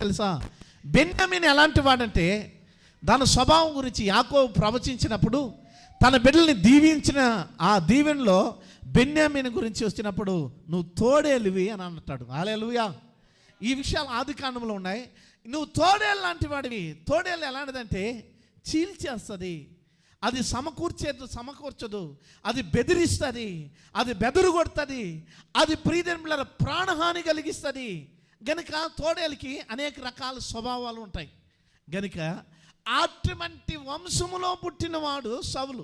తెలుసా? బెన్యామీను ఎలాంటి వాడంటే దాని స్వభావం గురించి యాకోబు ప్రవచించినప్పుడు తన బిడ్డల్ని దీవించిన ఆ దీవెనలో బెన్యామీను గురించి వచ్చినప్పుడు నువ్వు తోడేలువి అని అంటాడు. హల్లెలూయా. ఈ విషయాలు ఆది కాండంలో ఉన్నాయి. నువ్వు తోడేలు లాంటి వాడివి. తోడేలు ఎలాంటిదంటే చీల్చేస్తుంది, అది సమకూర్చదు, అది బెదిరిస్తుంది, అది బెదురు కొడుతుంది, అది ప్రియమైన ప్రాణహాని కలిగిస్తుంది. గనుక తోడేలకి అనేక రకాల స్వభావాలు ఉంటాయి. గనుక అటువంటి వంశములో పుట్టినవాడు సౌలు.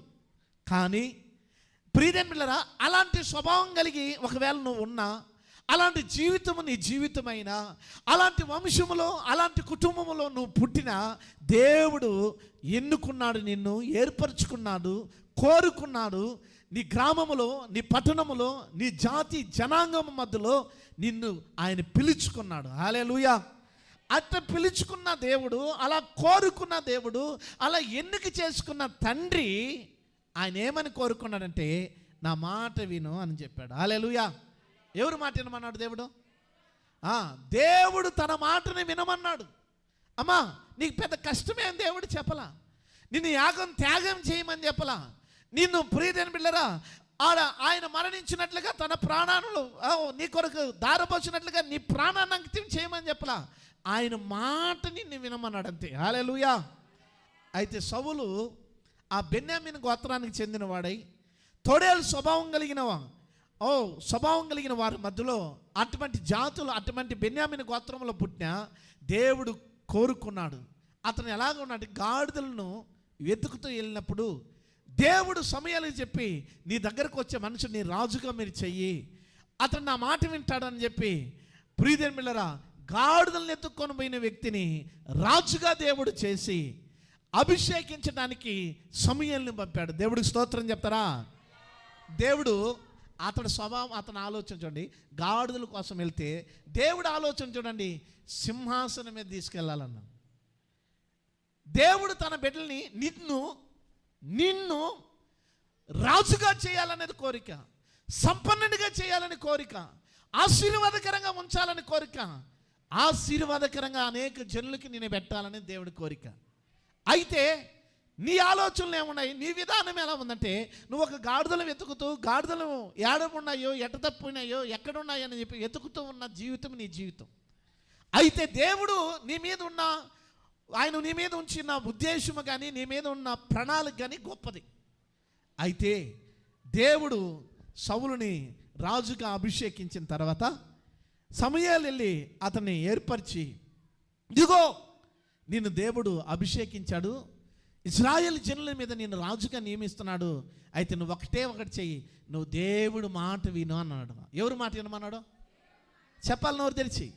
కానీ ప్రియమైన అలాంటి స్వభావం కలిగి ఒకవేళ నువ్వు ఉన్నా, అలాంటి జీవితము నీ జీవితమైనా, అలాంటి వంశములో అలాంటి కుటుంబంలో నువ్వు పుట్టినా దేవుడు ఎన్నుకున్నాడు, నిన్ను ఏర్పరచుకున్నాడు, కోరుకున్నాడు. నీ గ్రామములో, నీ పట్టణములో, నీ జాతి జనాంగం మధ్యలో నిన్ను ఆయన పిలుచుకున్నాడు. హల్లెలూయా. అట్లా పిలుచుకున్న దేవుడు, అలా కోరుకున్న దేవుడు, అలా ఎన్నిక చేసుకున్న తండ్రి ఆయన ఏమని కోరుకున్నాడంటే నా మాట విను అని చెప్పాడు. హల్లెలూయా. ఎవరు మాట వినమన్నాడు? దేవుడు. దేవుడు తన మాటని వినమన్నాడు. అమ్మా నీకు పెద్ద కష్టమేం దేవుడు చెప్పలా, నిన్ను త్యాగం చేయమని చెప్పలా, నిన్ను ప్రియమైన బిడ్డలారా ఆయన మరణించినట్లుగా తన ప్రాణాలను నీ కొరకు దారపోసినట్లుగా నీ ప్రాణాన్ని అంకితం చేయమని చెప్పలా, ఆయన మాట నిన్ను వినమన్నాడు అంతే. హల్లెలూయా. అయితే సౌలు ఆ బెన్యామీను గోత్రానికి చెందిన వాడై తోడేలు స్వభావం కలిగిన వారి మధ్యలో అటువంటి జాతులు, అటువంటి బెన్యామీను గోత్రంలో పుట్టిన దేవుడు కోరుకున్నాడు. అతను ఎలాగ ఉన్నాడు? గాడిదలను వెతుకుతూ వెళ్ళినప్పుడు దేవుడు సమయాలకు చెప్పి నీ దగ్గరకు వచ్చే మనుషుని నీ రాజుగా మీరు చెయ్యి, అతను నా మాట వింటాడని చెప్పి ప్రియమైన బిడ్డలారా గాడిదలను ఎత్తుక్కొని పోయిన వ్యక్తిని రాజుగా దేవుడు చేసి అభిషేకించడానికి సమూయేలుని పంపాడు. దేవుడికి స్తోత్రం చెప్తారా? దేవుడు అతడి స్వభావం, అతని ఆలోచన చూడండి. గాడిదల కోసం వెళ్తే దేవుడు ఆలోచన చూడండి, సింహాసనం మీద తీసుకెళ్ళాలన్నా. దేవుడు తన బిడ్డల్ని నిన్ను రాజుగా చేయాలనేది కోరిక, సంపన్నుడిగా చేయాలని కోరిక, ఆశీర్వాదకరంగా ఉంచాలని కోరిక, ఆశీర్వాదకరంగా అనేక జనులకి నేను పెట్టాలని దేవుడి కోరిక. అయితే నీ ఆలోచనలు ఏమున్నాయి? నీ విధానం ఎలా ఉందంటే నువ్వు ఒక గాడిదలు వెతుకుతూ, గాడిదలు ఏడమున్నాయో, ఎట్ట తప్పున్నాయో, ఎక్కడున్నాయో అని చెప్పి వెతుకుతూ ఉన్న జీవితం నీ జీవితం. అయితే దేవుడు నీ మీద ఉన్న, ఆయన నీ మీద ఉంచిన ఉద్దేశము కానీ, నీ మీద ఉన్న ప్రణాళిక కానీ గొప్పది. అయితే దేవుడు సౌలుని రాజుగా అభిషేకించిన తర్వాత సమూయేలు వెళ్ళి అతన్ని ఏర్పరిచి, ఇదిగో నిన్ను దేవుడు అభిషేకించాడు, ఇశ్రాయేల్ జనుల మీద నేను రాజుగా నియమిస్తున్నాడు, అయితే నువ్వు ఒకటి చెయ్యి, నువ్వు దేవుడు మాట విను అన్నాడు. ఎవరు మాట వినమన్నాడు? చెప్పాలి నోరు తెరిచి.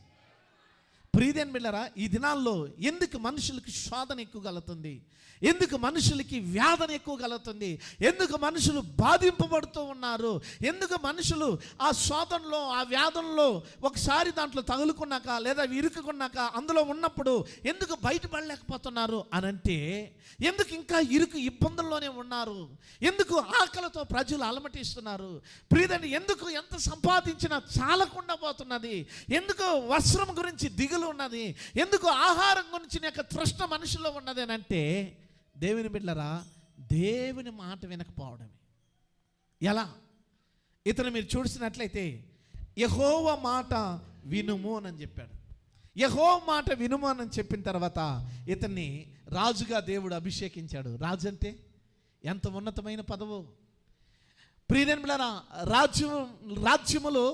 ప్రియమైన బిడ్డలారా, ఈ దినాల్లో ఎందుకు మనుషులకి శోధన ఎక్కువ కలుగుతుంది? ఎందుకు మనుషులకి వ్యాధన ఎక్కువ కలుగుతుంది? ఎందుకు మనుషులు బాధింపబడుతూ ఉన్నారు? ఎందుకు మనుషులు ఆ శోధనలో, ఆ వ్యాధనలో ఒకసారి దాంట్లో తగులుకున్నాక లేదా ఇరుక్కున్నాక అందులో ఉన్నప్పుడు ఎందుకు బయటపడలేకపోతున్నారు అని అంటే, ఎందుకు ఇంకా ఇబ్బందుల్లోనే ఉన్నారు? ఎందుకు ఆకలితో ప్రజలు అలమటిస్తున్నారు? ప్రియదని ఎందుకు ఎంత సంపాదించినా చాలకుండా పోతున్నది? ఎందుకు వస్త్రం గురించి దిగులు ఉన్నది? ఎందుకు ఆహారం గురించి యొక్క తృష్ణ మనుషుల్లో ఉన్నది అని అంటే, దేవుని బిడ్డలారా దేవుని మాట వినకపోవడమే. ఎలా? ఇతను మీరు చూసినట్లయితే యెహోవా మాట వినుము అని చెప్పాడు. యెహోవా మాట వినుము అని చెప్పిన తర్వాత ఇతన్ని రాజుగా దేవుడు అభిషేకించాడు. రాజు అంటే ఎంత ఉన్నతమైన పదవు! ప్రియమైన బిడ్డలారా, రాజ్యములో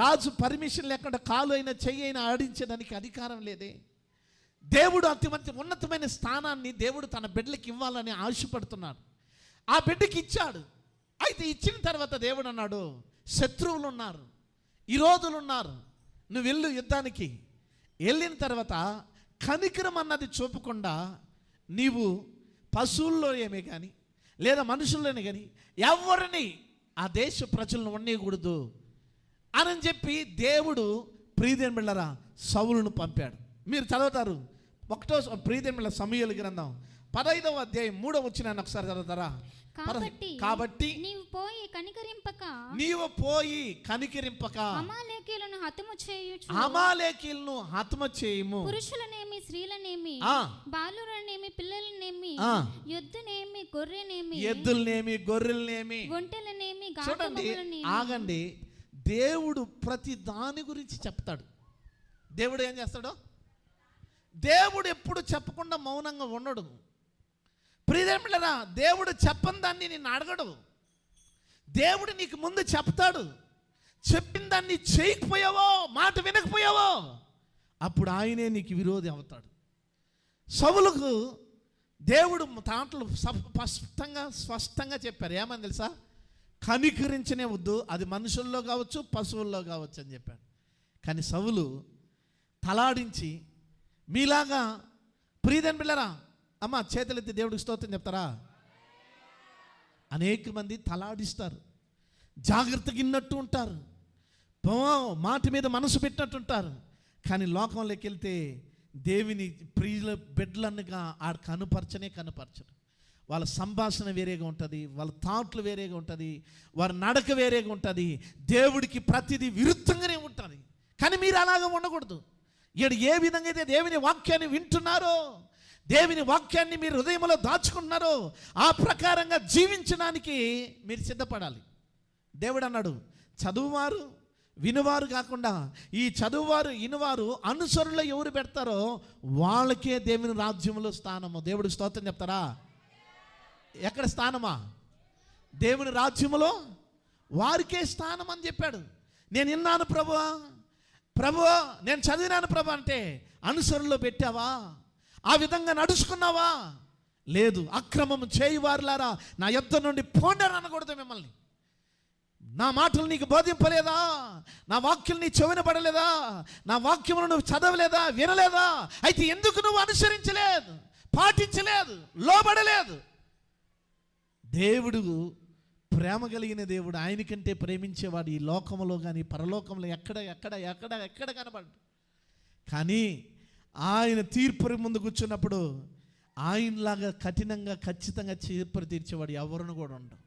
రాజు పర్మిషన్ లేకుండా కాలు అయినా చెయ్యి అయినా ఆడించడానికి అధికారం లేదే. దేవుడు అతి ఉన్నతమైన స్థానాన్ని దేవుడు తన బిడ్డలకి ఇవ్వాలని ఆశపడుతున్నాడు. ఆ బిడ్డకి ఇచ్చాడు. అయితే ఇచ్చిన తర్వాత దేవుడు అన్నాడు, శత్రువులు ఉన్నారు, విరోధులు ఉన్నారు, నువ్వు వెళ్ళు యుద్ధానికి. వెళ్ళిన తర్వాత కనికరం అన్నది చూపకుండా నీవు పశువుల్లో ఏమే కానీ లేదా మనుషుల్లోనే కానీ ఎవరిని ఆ దేశ ప్రజలను ఉండకూడదు అని చెప్పి దేవుడు ప్రియమైన బిడ్డలారా సౌలును పంపాడు. మీరు చదువుతారు 1వ ప్రియమైన బిడ్డల సమూయేలు గ్రంథం 15వ అధ్యాయం 3వ వచనాన్ని ఒకసారి చదువుతారా? కాబట్టి నీవు పోయి కనికరింపక అమాలేకీయులను హతము చేయుము. పురుషులనేమి స్త్రీలనేమి బాలురనేమి పిల్లలనేమి ఎద్దునేమి గొర్రెలనేమి ఒంటెలనేమి. చూడండి, ఆగండి. దేవుడు ప్రతి దాని గురించి చెప్తాడు. దేవుడు ఏం చేస్తాడు? దేవుడు ఎప్పుడు చెప్పకుండా మౌనంగా ఉండడు. ప్రియమిత్రులారా, దేవుడు చెప్పని దాన్ని నిన్ను అడగడు. దేవుడు నీకు ముందు చెప్తాడు. చెప్పిన దాన్ని చేయకపోయావో, మాట వినకపోయావో, అప్పుడు ఆయనే నీకు విరోధి అవుతాడు. సౌలుకు దేవుడు దాంట్లో స్పష్టంగా చెప్పారు. ఏమని తెలుసా? కనికరించనే వద్దు, అది మనుషుల్లో కావచ్చు పశువుల్లో కావచ్చు అని చెప్పాడు. కానీ సౌలు తలాడించి, మీలాగా ప్రియదని పిల్లరా, అమ్మ చేతులెత్తి దేవుడికి స్తోత్రం చెప్తారా? అనేక మంది తలాడిస్తారు, జాగ్రత్తగా విన్నట్టు ఉంటారు, మాట మీద మనసు పెట్టినట్టు ఉంటారు. కానీ లోకంలోకి వెళ్తే దేవుని ప్రియుల బిడ్డలన్నగా ఆడ కనుపరచరు. వాళ్ళ సంభాషణ వేరేగా ఉంటుంది, వాళ్ళ థాట్లు వేరేగా ఉంటుంది, వారి నడక వేరేగా ఉంటుంది. దేవుడికి ప్రతిదీ విరుద్ధంగానే ఉంటుంది. కానీ మీరు అలాగా ఉండకూడదు. ఈడు ఏ విధంగా అయితే దేవుని వాక్యాన్ని వింటున్నారో, దేవుని వాక్యాన్ని మీరు హృదయంలో దాచుకుంటున్నారో, ఆ ప్రకారంగా జీవించడానికి మీరు సిద్ధపడాలి. దేవుడు అన్నాడు, చదువువారు వినువారు కాకుండా ఈ చదువువారు వినువారు అనుసరులు ఎవరు పెడతారో వాళ్ళకే దేవుని రాజ్యంలో స్థానము. దేవుడికి స్తోత్రం చెప్తారా? ఎక్కడ స్థానమా? దేవుని రాజ్యములో వారికే స్థానం అని చెప్పాడు. నేను విన్నాను ప్రభువా, నేను చదివినాను ప్రభు అంటే అనుసరులో పెట్టావా? ఆ విధంగా నడుచుకున్నావా? లేదు. అక్రమం చేయువారులారా నా యొద్ద నుండి పోండి అనకూడదు మిమ్మల్ని. నా మాటలు నీకు బోధింపలేదా? నా వాక్యం నీ చెవిన పడలేదా? నా వాక్యమును నువ్వు చదవలేదా, వినలేదా? అయితే ఎందుకు నువ్వు అనుసరించలేదు, పాటించలేదు, లోబడలేదు? దేవుడు ప్రేమ కలిగిన దేవుడు. ఆయనకంటే ప్రేమించేవాడు ఈ లోకంలో కానీ పరలోకంలో ఎక్కడ కనబడ్డు. కానీ ఆయన తీర్పు ముందు కూర్చున్నప్పుడు ఆయనలాగా కఠినంగా ఖచ్చితంగా తీర్పు తీర్చేవాడు ఎవరును కూడా ఉండవు.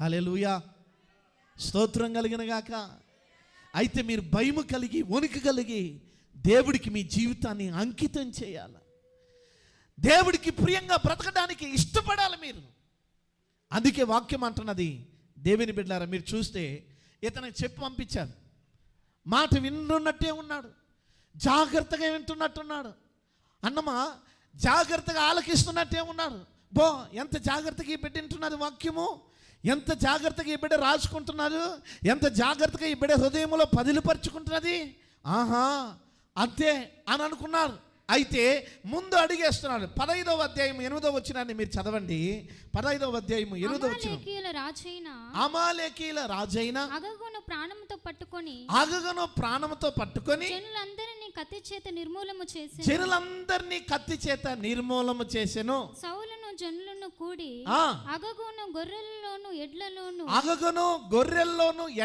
హల్లెలూయా, స్తోత్రం కలిగిన గాక. అయితే మీరు భయము కలిగి, వణుకు కలిగి దేవుడికి మీ జీవితాన్ని అంకితం చేయాలి. దేవుడికి ప్రియంగా బ్రతకడానికి ఇష్టపడాలి మీరు. అందుకే వాక్యం అంటున్నది, దేవుని బిడ్డలారా మీరు చూస్తే ఇతను చెప్పి పంపించాడు. మాట వింటున్నట్టే ఉన్నాడు, జాగ్రత్తగా వింటున్నట్టున్నాడు. అన్నమా జాగ్రత్తగా ఆలకిస్తున్నట్టే ఉన్నాడు. ఎంత జాగ్రత్తగా ఈ బిడ్డ వింటున్నది వాక్యము, ఎంత జాగ్రత్తగా ఈ బిడ్డ రాసుకుంటున్నారు, ఎంత జాగ్రత్తగా ఈ బిడ్డ హృదయంలో పదిలిపరుచుకుంటున్నది. ఆహా అంతే అని అనుకున్నారు. అయితే ముందు అడిగేస్తున్నాడు. 15వ అధ్యాయం 8వ వచనాన్ని మీరు చదవండి. 15వ అధ్యాయం 8వ వచనం. అమాలేకీయుల రాజైన అగగును ప్రాణముతో పట్టుకొని జనులందరినీ కత్తి చేత నిర్మూలము చేసెను. సౌలును జనులను కూడి అగగును గొర్రెల్లోను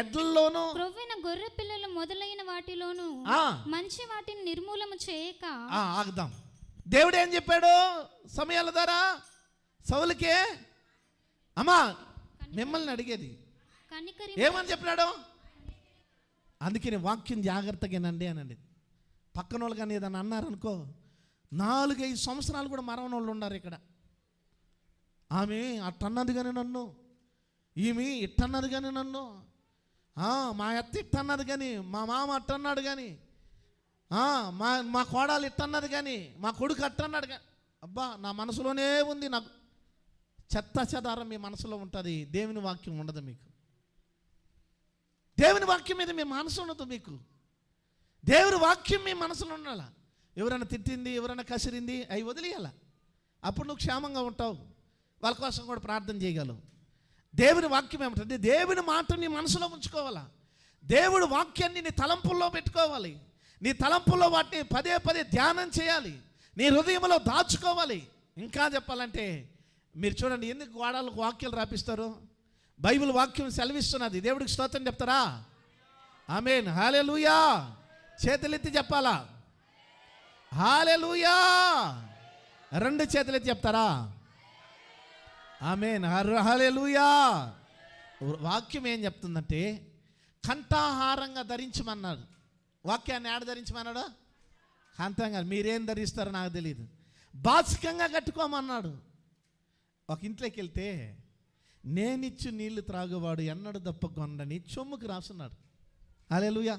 ఎడ్లలోను క్రొవ్విన గొర్రె పిల్లలు మొదలైన వాటిలోను మంచి వాటిని నిర్మూలము చేయక. ఆగుదాం. దేవుడు ఏం చెప్పాడు సమయాల ద్వారా సౌలుకే? అమ్మా మిమ్మల్ని అడిగేది ఏమని చెప్పినాడు? అందుకని వాక్యం జాగ్రత్తగా వినండి అనండి. పక్కన వాళ్ళు కానీ ఏదన్నా అన్నారనుకో, 4-5 సంవత్సరాలు కూడా మరవని వాళ్ళు ఉన్నారు ఇక్కడ. ఆమె అట్టన్నది కానీ నన్ను, ఈమె ఇట్టన్నది కానీ నన్ను, మా అత్త ఇట్టన్నది కానీ, మా మామ అట్టన్నాడు కానీ, మా కోడలు ఇట్టన్నది కానీ, మా కొడుకు అట్టన్నాడు కానీ. అబ్బా నా మనసులోనే ఉంది. నాకు చెత్త చెదారం మీ మనసులో ఉంటుంది, దేవుని వాక్యం ఉండదు మీకు. దేవుని వాక్యం మీద మీ మనసు ఉండదు మీకు. దేవుని వాక్యం మీ మనసులో ఉండాల. ఎవరైనా తిట్టింది, ఎవరైనా కసిరింది, అవి వదిలేయాల. అప్పుడు నువ్వు క్షేమంగా ఉంటావు, వాళ్ళ కోసం కూడా ప్రార్థన చేయగలవు. దేవుని వాక్యం ఏమిటంటే దేవుని మాట నీ మనసులో ఉంచుకోవాలా. దేవుడి వాక్యాన్ని నీ తలంపుల్లో పెట్టుకోవాలి. నీ తలంపుల్లో వాటిని పదే పదే ధ్యానం చేయాలి, నీ హృదయంలో దాచుకోవాలి. ఇంకా చెప్పాలంటే మీరు చూడండి, ఎందుకు గోడలకు వాక్యాలు రాపిస్తారు? బైబిల్ వాక్యం సెలవిస్తున్నది. దేవుడికి స్తోత్రం చెప్తారా? ఆమేన్, హల్లెలూయా. చేతులెత్తి చెప్పాలా హల్లెలూయా. రెండు చేతులు ఎత్తి చెప్తారా? ఆమేన్, హల్లెలూయా. వాక్యం ఏం చెప్తుందంటే కంఠాహారంగా ధరించమన్నాడు. వాక్యాన్ని ఏడ ధరించమన్నాడు? కంఠంగా. మీరేం ధరిస్తారో నాకు తెలియదు. బాసికంగా కట్టుకోమన్నాడు. ఒక ఇంట్లోకి వెళ్తే నేనిచ్చు నీళ్లు త్రాగువాడు ఎన్నడు దప్పకొండని చొమ్ముకు రాసున్నాడు. హల్లెలూయా.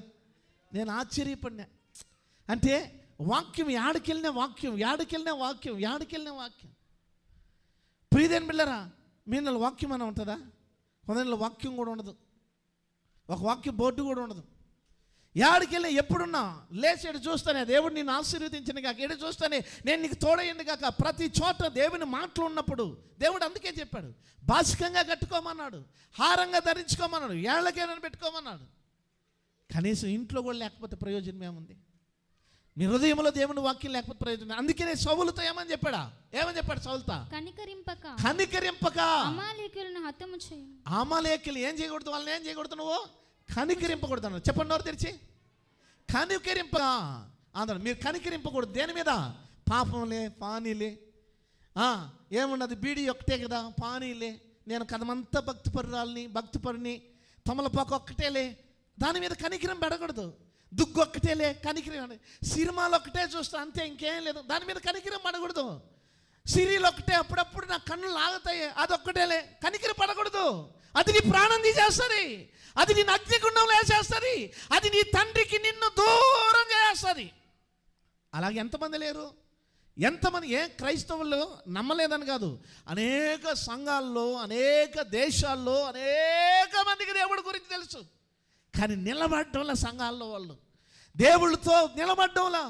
నేను ఆశ్చర్యపడినా. అంటే వాక్యం యాడికెళ్ళిన వాక్యం, యాడికెళ్ళిన వాక్యం, యాడికెళ్ళిన వాక్యం. ప్రియదేని బిళ్ళరా, మీలో వాక్యం అని ఉంటుందా? కొందరిలో వాక్యం కూడా ఉండదు, ఒక వాక్యం బోర్డు కూడా ఉండదు. యాడికెళ్ళి ఎప్పుడున్నా లేచేడు చూస్తానే దేవుడు నిన్ను ఆశీర్వదించిన కాక, ఎడు చూస్తానే నేను నీకు తోడయ్యింది కాక. ప్రతి చోట దేవుని మాటలు ఉన్నప్పుడు దేవుడు అందుకే చెప్పాడు, బాసికంగా కట్టుకోమన్నాడు, హారంగా ధరించుకోమన్నాడు, ఏళ్ళకేనని పెట్టుకోమన్నాడు. కనీసం ఇంట్లో కూడా లేకపోతే ప్రయోజనం ఏముంది? మీ హృదయంలో దేవుని వాక్యం లేకపోతే ప్రయోజనం. అందుకనే సౌలుతో ఏమని చెప్పాడా? ఏమని చెప్పాడు సౌలుతో? కనికరింపక అమాలేకులను హతము చేయుము. అమాలేకులు ఏం చేయకూడదు? వాళ్ళని ఏం చేయకూడదు? నువ్వు కనికరింపకూడదు. చెప్పండి నోరు తెరిచి. కనికరింప అందరూ మీరు కనికరింపకూడదు. దేని మీద? పాపంలే, పానీలే. ఏమున్నది? బీడీ ఒక్కటే కదా, పానీలే. నేను కదమంతా భక్తిపరుని తమలపాకు ఒక్కటేలే, దాని మీద కనికరం పెడకూడదు. దుగ్గు ఒక్కటేలే, కనికరం. సినిమాలు ఒక్కటే చూస్తా, అంతే, ఇంకేం లేదు, దాని మీద కనికరం పడకూడదు. సిరీలు ఒక్కటే, అప్పుడప్పుడు నా కన్నులు లాగుతాయి, అదొక్కటేలే, కనికరం పడకూడదు. అది నీ ప్రాణం తీసేస్తుంది, అది నీ అగ్నిగుండంలో వేసేస్తుంది, అది నీ తండ్రికి నిన్ను దూరం చేస్తుంది. అలాగే ఎంతమంది లేరు? ఎంతమంది? క్రైస్తవులు నమ్మలేదని కాదు, అనేక సంఘాల్లో, అనేక దేశాల్లో అనేక మందికి దేవుడి గురించి తెలుసు, కానీ నిలబడటంలా సంఘాల్లో వాళ్ళు దేవుడితో నిలబడటంలా,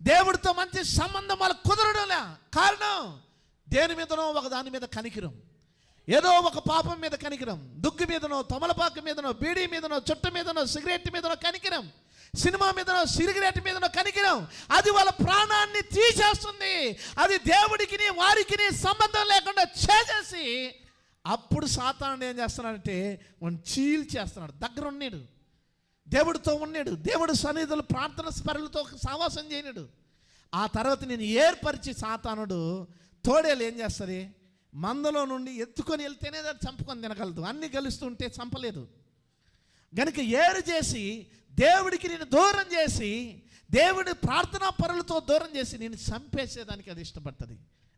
దేవుడితో మంచి సంబంధం వాళ్ళు కుదరడంలా. కారణం దేని మీదనో ఒక దాని మీద కనికరం, ఏదో ఒక పాపం మీద కనికరం, దుగ్గు మీదనో, తమలపాకు మీదనో, బీడీ మీదనో, చుట్ట మీదనో, సిగరెట్ మీదనో కనికరం, సినిమా మీదనో, సిగరెట్ మీదనో కనికరం. అది వాళ్ళ ప్రాణాన్ని తీసేస్తుంది. అది దేవుడికి వారికి సంబంధం లేకుండా చేసేసి అప్పుడు సాతానుడు ఏం చేస్తున్నాడంటే వాడిని చీల్చేస్తున్నాడు. దగ్గర ఉన్నాడు, దేవుడితో ఉన్నాడు, దేవుడు సన్నిధులు ప్రార్థన స్మరణలతో సావాసం చేయనాడు. ఆ తర్వాత నేను ఏర్పరిచి సాతానుడు తోడేలు ఏం చేస్తుంది? మందలో నుండి ఎత్తుకొని వెళ్తేనే దాన్ని చంపుకొని తినగలదు, అన్ని గెలుస్తుంటే చంపలేదు. గనుక ఏరు చేసి దేవుడికి నేను దూరం చేసి, దేవుడి ప్రార్థనా పరులతో దూరం చేసి నేను చంపేసేదానికి అది ఇష్టపడుతుంది.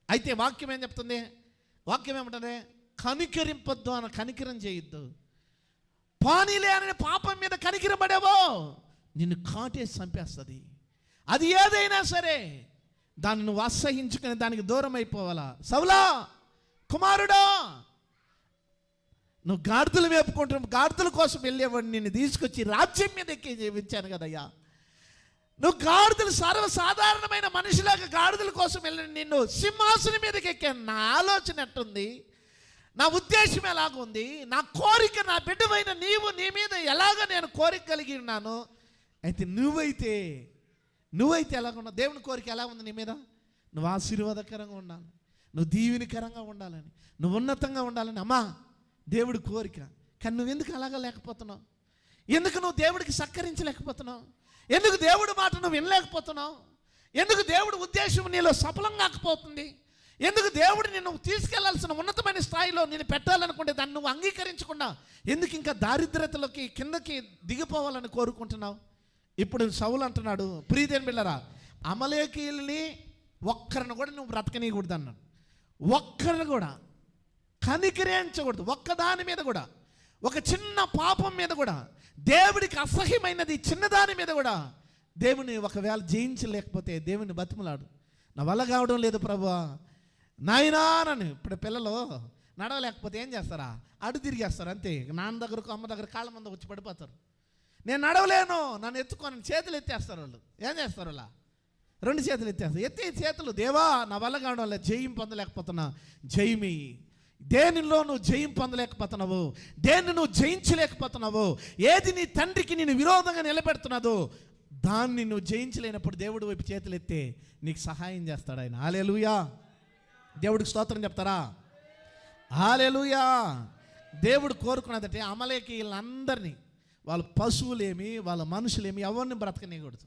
అయితే వాక్యం ఏం చెప్తుంది? వాక్యం ఏమంటుంది? కనికరింపొద్దు అని, కనికరం చేయొద్దు. పానీలే అనే పాపం మీద కనికరపడేవో నిన్ను కాటేసి చంపేస్తుంది. అది ఏదైనా సరే దాన్ని నువ్వు అసహించుకుని దానికి దూరం అయిపోవాలా. సౌలా కుమారుడా, నువ్వు గాడిదలు వేపుకుంటున్నావు, గాడిదల కోసం వెళ్ళేవాడిని నిన్ను తీసుకొచ్చి రాజ్యం మీద ఎక్కి జీవించాను కదయ్యా. నువ్వు గాడిదలు సర్వసాధారణమైన మనిషిలాగా గాడిదల కోసం వెళ్ళిన నిన్ను సింహాసనం మీదకి ఎక్కాను. నా ఆలోచన ఎట్టుంది, నా ఉద్దేశం ఎలాగుంది, నా కోరిక, నా బిడ్డమైన నీవు, నీ మీద ఎలాగ నేను కోరిక కలిగి ఉన్నాను. అయితే నువ్వైతే ఎలాగున్నావు? దేవుని కోరిక ఎలా ఉంది నీ మీద? నువ్వు ఆశీర్వాదకరంగా ఉండాలి, నువ్వు దీవెనకరంగా ఉండాలని, నువ్వు ఉన్నతంగా ఉండాలని అమ్మా దేవుడి కోరిక. కానీ నువ్వు ఎందుకు అలాగా లేకపోతున్నావు? ఎందుకు నువ్వు దేవుడికి సత్కరించలేకపోతున్నావు? ఎందుకు దేవుడి మాట నువ్వు వినలేకపోతున్నావు? ఎందుకు దేవుడి ఉద్దేశం నీలో సఫలం కాకపోతుంది? ఎందుకు దేవుడు నిన్ను తీసుకెళ్లాల్సిన ఉన్నతమైన స్థాయిలో నేను పెట్టాలనుకుంటే దాన్ని నువ్వు అంగీకరించకుండా ఎందుకు ఇంకా దారిద్రతలోకి కిందకి దిగిపోవాలని కోరుకుంటున్నావు? ఇప్పుడు సౌలు అంటున్నాడు, ప్రియదేని బిళ్ళరా, అమలేకీయుల్ని ఒక్కరిని కూడా నువ్వు బ్రతకనీయకూడదు అన్నాడు. ఒక్కరిని కూడా కనికరించకూడదు. ఒక్కదాని మీద కూడా, ఒక చిన్న పాపం మీద కూడా, దేవుడికి అసహ్యమైనది చిన్నదాని మీద కూడా దేవుని ఒకవేళ జయించలేకపోతే దేవుని బతిమలాడు. నా వల్ల కావడం లేదు ప్రభువా నాయనా నన్ను. ఇప్పుడు పిల్లలు నడవలేకపోతే ఏం చేస్తారా? అడు తిరిగేస్తారు అంతే. నాన్న దగ్గరకు అమ్మ దగ్గర కాళ్ళ ముందు వచ్చి పడిపోతారు. నేను నడవలేను, నన్ను ఎత్తుకొని చేతులు ఎత్తేస్తారు. వాళ్ళు ఏం చేస్తారు? అలా రెండు చేతులు ఎత్తేస్తారు. ఎత్తే చేతులు, దేవా నా వల్ల కావడం లేదు, జయం పొందలేకపోతున్నా, జయమి. దేనిలో నువ్వు జయం పొందలేకపోతున్నావు, దేన్ని నువ్వు జయించలేకపోతున్నావు, ఏది నీ తండ్రికి నేను విరోధంగా నిలబెడుతున్నాదో దాన్ని నువ్వు జయించలేనప్పుడు దేవుడి వైపు చేతులు ఎత్తే నీకు సహాయం చేస్తాడు ఆయన. హల్లెలూయా. దేవుడికి స్తోత్రం చెప్తారా? హల్లెలూయా. దేవుడు కోరుకున్నదంటే అమలేకీయులందరినీ, వాళ్ళ పశువులేమి, వాళ్ళ మనుషులేమి ఎవరిని బ్రతకనీయకూడదు.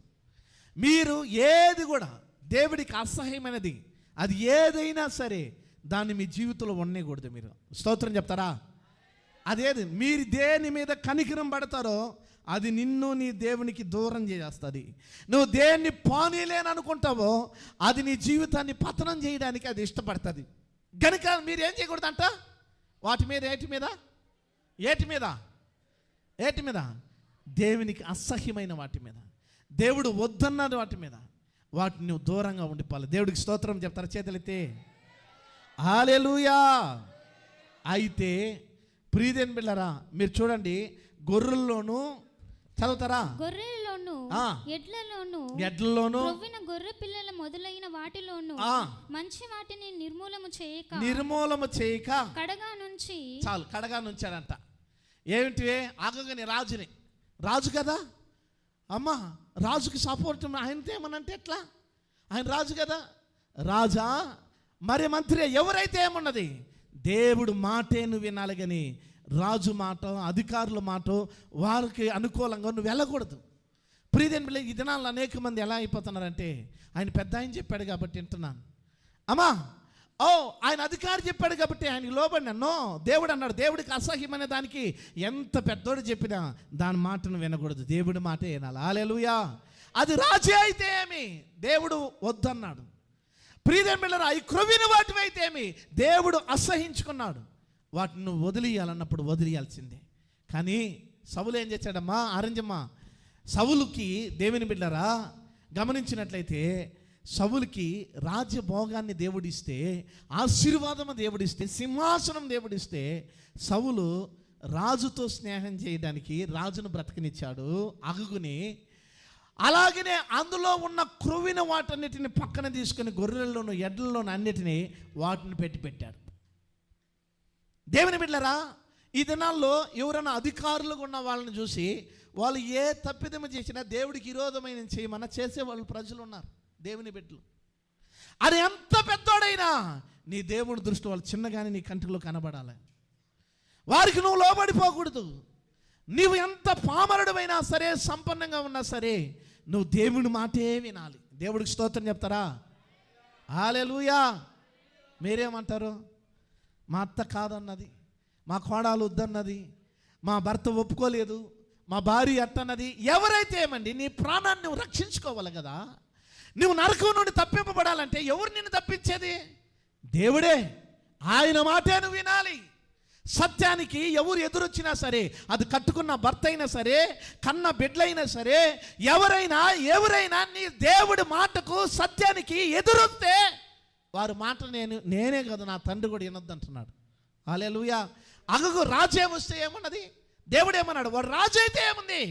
మీరు ఏది కూడా దేవుడికి అసహ్యమైనది, అది ఏదైనా సరే దాన్ని మీ జీవితంలో ఉండకూడదు. మీరు స్తోత్రం చెప్తారా? అదేది మీరు దేని మీద కనికరం పడతారో అది నిన్ను నీ దేవునికి దూరం చేస్తుంది. నువ్వు దేన్ని పోనీలేననుకుంటావో అది నీ జీవితాన్ని పతనం చేయడానికి అది ఇష్టపడుతుంది. కనుక మీరు ఏం చేయకూడదంట? వాటి మీద ఏటి మీద దేవునికి అసహ్యమైన వాటి మీద, దేవుడు వద్దన్న వాటి మీద వాటిని నువ్వు దూరంగా ఉండిపోవాలి. దేవుడికి స్తోత్రం చెప్తారా? చేతులెత్తి హల్లెలూయా. అయితే ప్రియదేని బిడ్డలారా, మీరు చూడండి, గొర్రెల్లోనూ చదువుతారా? గొర్రెల్లోనూ ఎడ్లలోనూ క్రొవ్విన గొర్రె పిల్లల మొదలైన వాటిలోనూ మంచి వాటిని నిర్మూలము చేయక కడగా నుంచి చాలు, కడగా నుంచాడంట. ఏమిటి? ఆగగానే రాజు కదా అమ్మా, రాజుకి సపోర్ట్ ఆయనతో ఏమనంటే ఎట్లా? ఆయన రాజు కదా, రాజా మరి మంత్రి ఎవరైతే ఏమన్నది, దేవుడు మాటే నువ్వు వినాలి. కానీ రాజు మాట, అధికారుల మాట వారికి అనుకూలంగా నువ్వు వెళ్ళకూడదు. ప్రియదేని బిడ్డ, ఈ దినాల్లో అనేక మంది ఎలా అయిపోతున్నారంటే, ఆయన పెద్ద ఆయన చెప్పాడు కాబట్టి వింటున్నాను, అమ్మా ఆయన అధికారి చెప్పాడు కాబట్టి ఆయనకి లోబడినో. దేవుడు అన్నాడు, దేవుడికి అసహ్యమైన దానికి ఎంత పెద్దోడు చెప్పినా దాని మాటను వినకూడదు, దేవుడి మాటే వినాలి. హల్లెలూయా. అది రాజే అయితే ఏమి, దేవుడు వద్దన్నాడు. ప్రియదేని బిడ్డలారా, ఈ క్రొవ్విన వాటివి అయితే ఏమి, దేవుడు అసహించుకున్నాడు. వాటిని నువ్వు వదిలియాలన్నప్పుడు వదిలియాల్సిందే. కానీ సౌలు ఏం చేశాడమ్మా? ఆరంజమ్మా, సౌలుకి దేవుని బిడ్డలారా గమనించినట్లయితే, సౌలుకి రాజ్యభోగాన్ని దేవుడిస్తే, ఆశీర్వాదము దేవుడిస్తే, సింహాసనం దేవుడిస్తే, సౌలు రాజుతో స్నేహం చేయడానికి రాజును బ్రతకనిచ్చాడు అగుగుని. అలాగనే అందులో ఉన్న క్రొవ్విన వాటన్నిటిని పక్కన తీసుకుని గొర్రెల్లోనూ ఎడ్లలోనూ అన్నిటినీ వాటిని పెట్టాడు. దేవుని బిడ్డలారా, ఈ దినాల్లో ఎవరైనా అధికారులుగా ఉన్న వాళ్ళని చూసి వాళ్ళు ఏ తప్పిదము చేసినా దేవుడికి విరోధమైన చేయమన్నా చేసేవాళ్ళు ప్రజలు ఉన్నారు, దేవుని బిడ్డలు. అది ఎంత పెద్దోడైనా నీ దేవుని దృష్టి వాళ్ళు చిన్నగానే నీ కంటిలో కనబడాలి. వారికి నువ్వు లోబడిపోకూడదు. నీవు ఎంత పామరుడమైనా సరే, సంపన్నంగా ఉన్నా సరే, నువ్వు దేవుని మాటే వినాలి. దేవుడికి స్తోత్రం చెప్తారా? హల్లెలూయా. మీరేమంటారు? మా అత్త కాదన్నది, మా కోడలు వద్దన్నది, మా భర్త ఒప్పుకోలేదు, మా భార్య అట్టన్నది, ఎవరైతే ఏమండి, నీ ప్రాణాన్ని నువ్వు రక్షించుకోవాలి కదా. నువ్వు నరకం నుండి తప్పింపబడాలంటే ఎవరు నిన్ను తప్పించేది? దేవుడే. ఆయన మాటే నువ్వు వినాలి. సత్యానికి ఎవరు ఎదురొచ్చినా సరే, అది కట్టుకున్న భర్త అయినా సరే, కన్న బిడ్డలైనా సరే, ఎవరైనా నీ దేవుడి మాటకు సత్యానికి ఎదురొస్తే వారి మాట నేనే కదా, నా తండ్రి కూడా వినొద్దు అంటున్నాడు. హల్లెలూయా. అగగు రాజే వస్తే ఏమన్నది? దేవుడు ఏమన్నాడు? వాడు రాజు అయితే ఏముంది,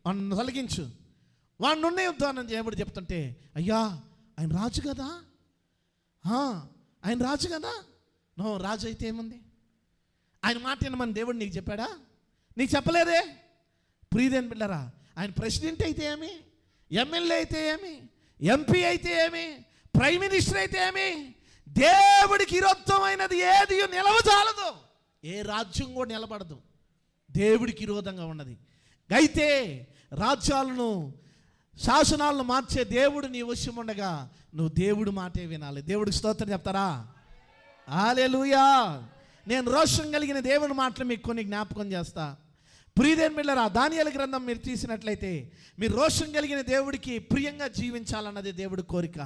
వాడిని తొలగించు, వాడిని ఉండేయొద్దు అని దేవుడు చెప్తుంటే, అయ్యా ఆయన రాజు కదా, ఆయన రాజు కదా, నో రాజు అయితే ఏముంది, ఆయన మాట వినమని దేవుడు నీకు చెప్పాడా? నీకు చెప్పలేదే. ప్రియదేని బిడ్డలారా, ఆయన ప్రెసిడెంట్ అయితే ఏమి, ఎమ్మెల్యే అయితే ఏమి, ఎంపీ అయితే ఏమి, ప్రైమ్ మినిస్టర్ అయితే ఏమి, దేవుడికి విరోధమైనది ఏది నిలవజాలదు. ఏ రాజ్యం కూడా నిలబడదు దేవుడికి విరోధంగా ఉన్నది. అయితే రాజ్యాలను, శాసనాలను మార్చే దేవుడు నీ వశం ఉండగా నువ్వు దేవుడి మాటే వినాలి. దేవుడికి స్తోత్రం చెప్తారా? హల్లెలూయా. నేను రోషం కలిగిన దేవుని మాటలు మీకు కొన్ని జ్ఞాపకం చేస్తా. ప్రియదేని బిడ్డలారా, దానియేలు గ్రంథం మీరు తీసినట్లయితే, మీరు రోషం కలిగిన దేవుడికి ప్రియంగా జీవించాలన్నది దేవుడి కోరిక.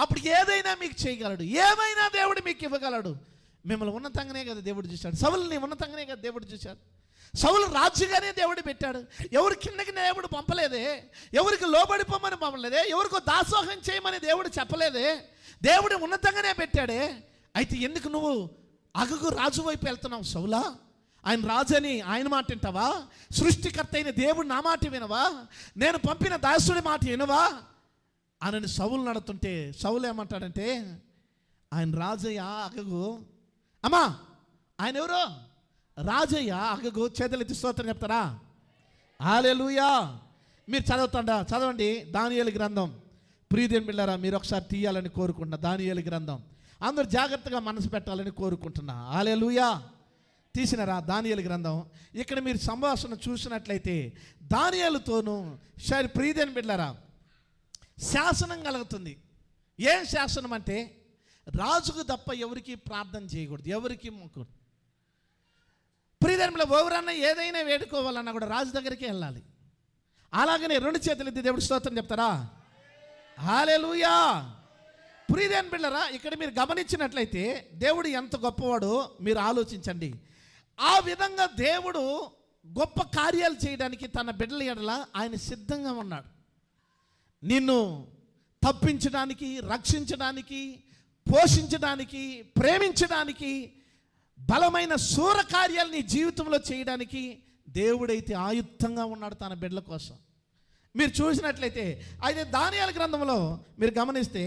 అప్పుడు ఏదైనా మీకు చేయగలడు, ఏమైనా దేవుడు మీకు ఇవ్వగలడు. మిమ్మల్ని ఉన్నతంగానే కదా దేవుడు చూశాడు. సౌలుని ఉన్నతంగానే కదా దేవుడు చూశాడు. సౌలు రాజుగానే దేవుడు పెట్టాడు. ఎవరి కిందకి దేవుడు పంపలేదే, ఎవరికి లోబడిపోమని పంపలేదే, ఎవరికో దాసోహం చేయమని దేవుడు చెప్పలేదే, దేవుడు ఉన్నతంగానే పెట్టాడే. అయితే ఎందుకు నువ్వు అగగు రాజు వైపు వెళ్తున్నావు? సౌలా, ఆయన రాజని ఆయన మాట వింటావా? సృష్టికర్త అయిన దేవుడు నా మాట వినవా? నేను పంపిన దాసుడి మాట వినవా అని సౌలు నడుతుంటే, సౌలు ఏమంటాడంటే, ఆయన రాజయ్య అగగు, అమ్మా ఆయన ఎవరో రాజయ్య అగగు. చేతులెత్తి స్తోత్రం చెప్తారా? హల్లెలూయా. మీరు చదవండి దానియేలు గ్రంథం. ప్రియదేని బిడ్డలారా, మీరు ఒకసారి తీయాలని కోరుకుంటున్నా దానియేలు గ్రంథం. అందరూ జాగ్రత్తగా మనసు పెట్టాలని కోరుకుంటున్నా. హల్లెలూయా. తీసినారా దానియేలు గ్రంథం? ఇక్కడ మీరు సంభాషణ చూసినట్లయితే దానియేలుతోనూ ప్రియదేని బిడ్డలారా శాసనం కలుగుతుంది. ఏం శాసనం అంటే, రాజుకు తప్ప ఎవరికి ప్రార్థన చేయకూడదు, ఎవరికి మొక్కకూడదు. ప్రియధర్మలో ఎవరన్నా ఏదైనా వేడుకోవాలన్నా కూడా రాజు దగ్గరికి వెళ్ళాలి. అలాగనే 2 చేతులు ఎత్తి దేవుడి స్తోత్రం చెప్తారా? హల్లెలూయా. ప్రియదేన్ బిళ్ళరా, ఇక్కడ మీరు గమనించినట్లయితే దేవుడు ఎంత గొప్పవాడో మీరు ఆలోచించండి. ఆ విధంగా దేవుడు గొప్ప కార్యాలు చేయడానికి తన బిడ్డల ఎడల ఆయన సిద్ధంగా ఉన్నాడు. నిన్ను తప్పించడానికి, రక్షించడానికి, పోషించడానికి, ప్రేమించడానికి, బలమైన శూర కార్యాలు నీ జీవితంలో చేయడానికి దేవుడైతే ఆయుక్తంగా ఉన్నాడు తన బిడ్డల కోసం. మీరు చూసినట్లయితే అయితే దానియేలు గ్రంథంలో మీరు గమనిస్తే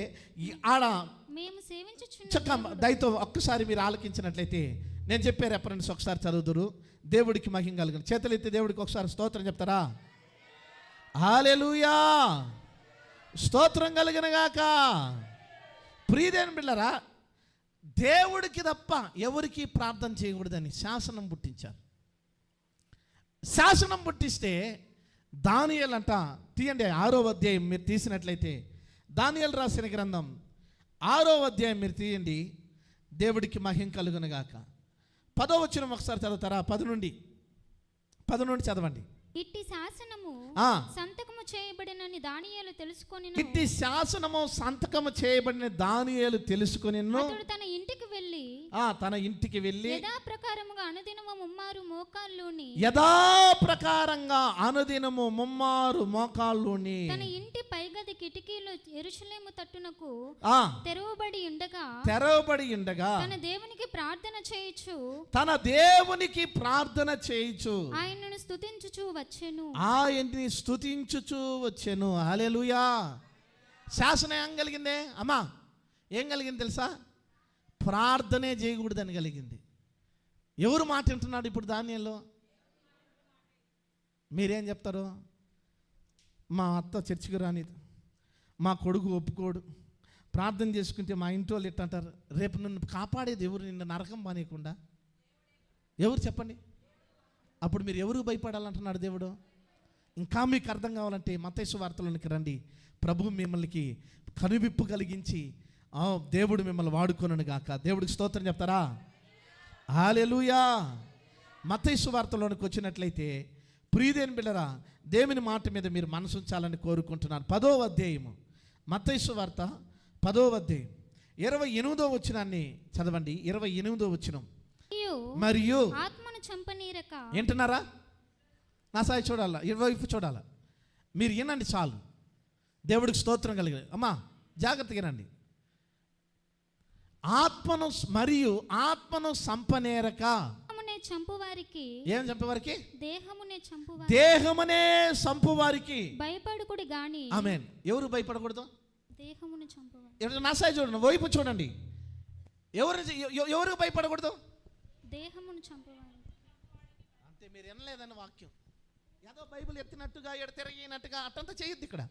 ఆడ మేము సేవించుచున్న చక్క దయతో ఒక్కసారి మీరు ఆలకించినట్లయితే నేను చెప్పే రెఫరెన్స్ ఒకసారి చదువుదురు. దేవుడికి మహిమ కలుగును. చేతులు ఎత్తి దేవుడికి ఒకసారి స్తోత్రం చెప్తారా? హల్లెలూయా. స్తోత్రం కలుగునుగాక. ప్రియదేని బిడ్డలారా, దేవుడికి తప్ప ఎవరికి ప్రార్థన చేయకూడదని శాసనం పుట్టించారు. శాసనం పుట్టిస్తే దానియేలు అంట తీయండి 6వ అధ్యాయం మీరు తీసినట్లయితే, దానియేలు రాసిన గ్రంథం 6వ అధ్యాయం మీరు తీయండి. దేవుడికి మహిమ కలుగునుగాక. 10వ వచనం ఒకసారి చదువుతారా? 10 నుండి చదవండి. ఇట్టి శాసనము సంతకము చేయబడినని దానియేలు తెలుసుకొని, ఇట్టి శాసనము సంతకము చేయబడిన దానియేలు తెలుసుకొని అతడు తన ఇంటికి వెళ్ళి యథాప్రకారముగా అనుదినము ముమ్మారు మోకాళ్ళుని తన ఇంటి పైగది కిటికీలు యెరూషలేము తట్టునకు తెరవబడి ఉండగా తన దేవునికి ప్రార్థన చేయుచు ఆయనను స్తుతించుచు వచ్చెను. హల్లెలూయా. శాసనం ఏం కలిగిందే అమ్మా? ఏం కలిగింది తెలుసా? ప్రార్థనే చేయకూడదని కలిగింది. ఎవరు మాట వింటున్నాడు ఇప్పుడు దానియేలు? మీరేం చెప్తారు? మా అత్త చర్చికి రానిది, మా కొడుకు ఒప్పుకోడు, ప్రార్థన చేసుకుంటే మా ఇంటి వాళ్ళు ఎట్టంటారు. రేపు నిన్ను కాపాడేది ఎవరు? నిన్ను నరకం బానేయకుండా ఎవరు చెప్పండి? అప్పుడు మీరు ఎవరు భయపడాలంటున్నాడు దేవుడు? ఇంకా మీకు అర్థం కావాలంటే మత్తయి సువార్తలోనికి రండి. ప్రభు మిమ్మల్ని కనువిప్పు కలిగించి దేవుడు మిమ్మల్ని వాడుకొనును గాక. దేవుడికి స్తోత్రం చెప్తారా? హల్లెలూయా. మత్తయి సువార్తలోనికి వచ్చినట్లయితే ప్రియదేని బిడ్డరా, దేవుని మాట మీద మీరు మనసు ఉంచాలని కోరుకుంటున్నాను. 10వ అధ్యాయము మత్తయి సువార్త 10వ అధ్యాయం 28వ వచనాన్ని చదవండి. 28వ వచనం. మరియు ఆత్మను చంపనీరక. ఏంటన్నారా? నా సాయి చూడాలా, ఇరువైపు చూడాలా. మీరు వినండి చాలు. దేవుడికి స్తోత్రం కలిగింది. అమ్మా జాగ్రత్తగా వినండి. ఆత్మను సంపనేరక. చంపువారికి ఏం చంపేవారికి? దేహమునే చంపువారికి భయపడకూడదు గాని. ఆమేన్. ఎవరు భయపడకూడదు? దేహమును చంపువారు. ఎవరు? నా సాయి చూడండి, వైపు చూడండి. ఎవరు భయపడకూడదు? దేహమును చంపువారు. అంతే. మీరు వినలేదని వాక్యం ఏదో బైబిల్ ఎత్తినట్టుగా తిరిగినట్టుగా అట్టంతా చేయొద్దు. ఇక్కడ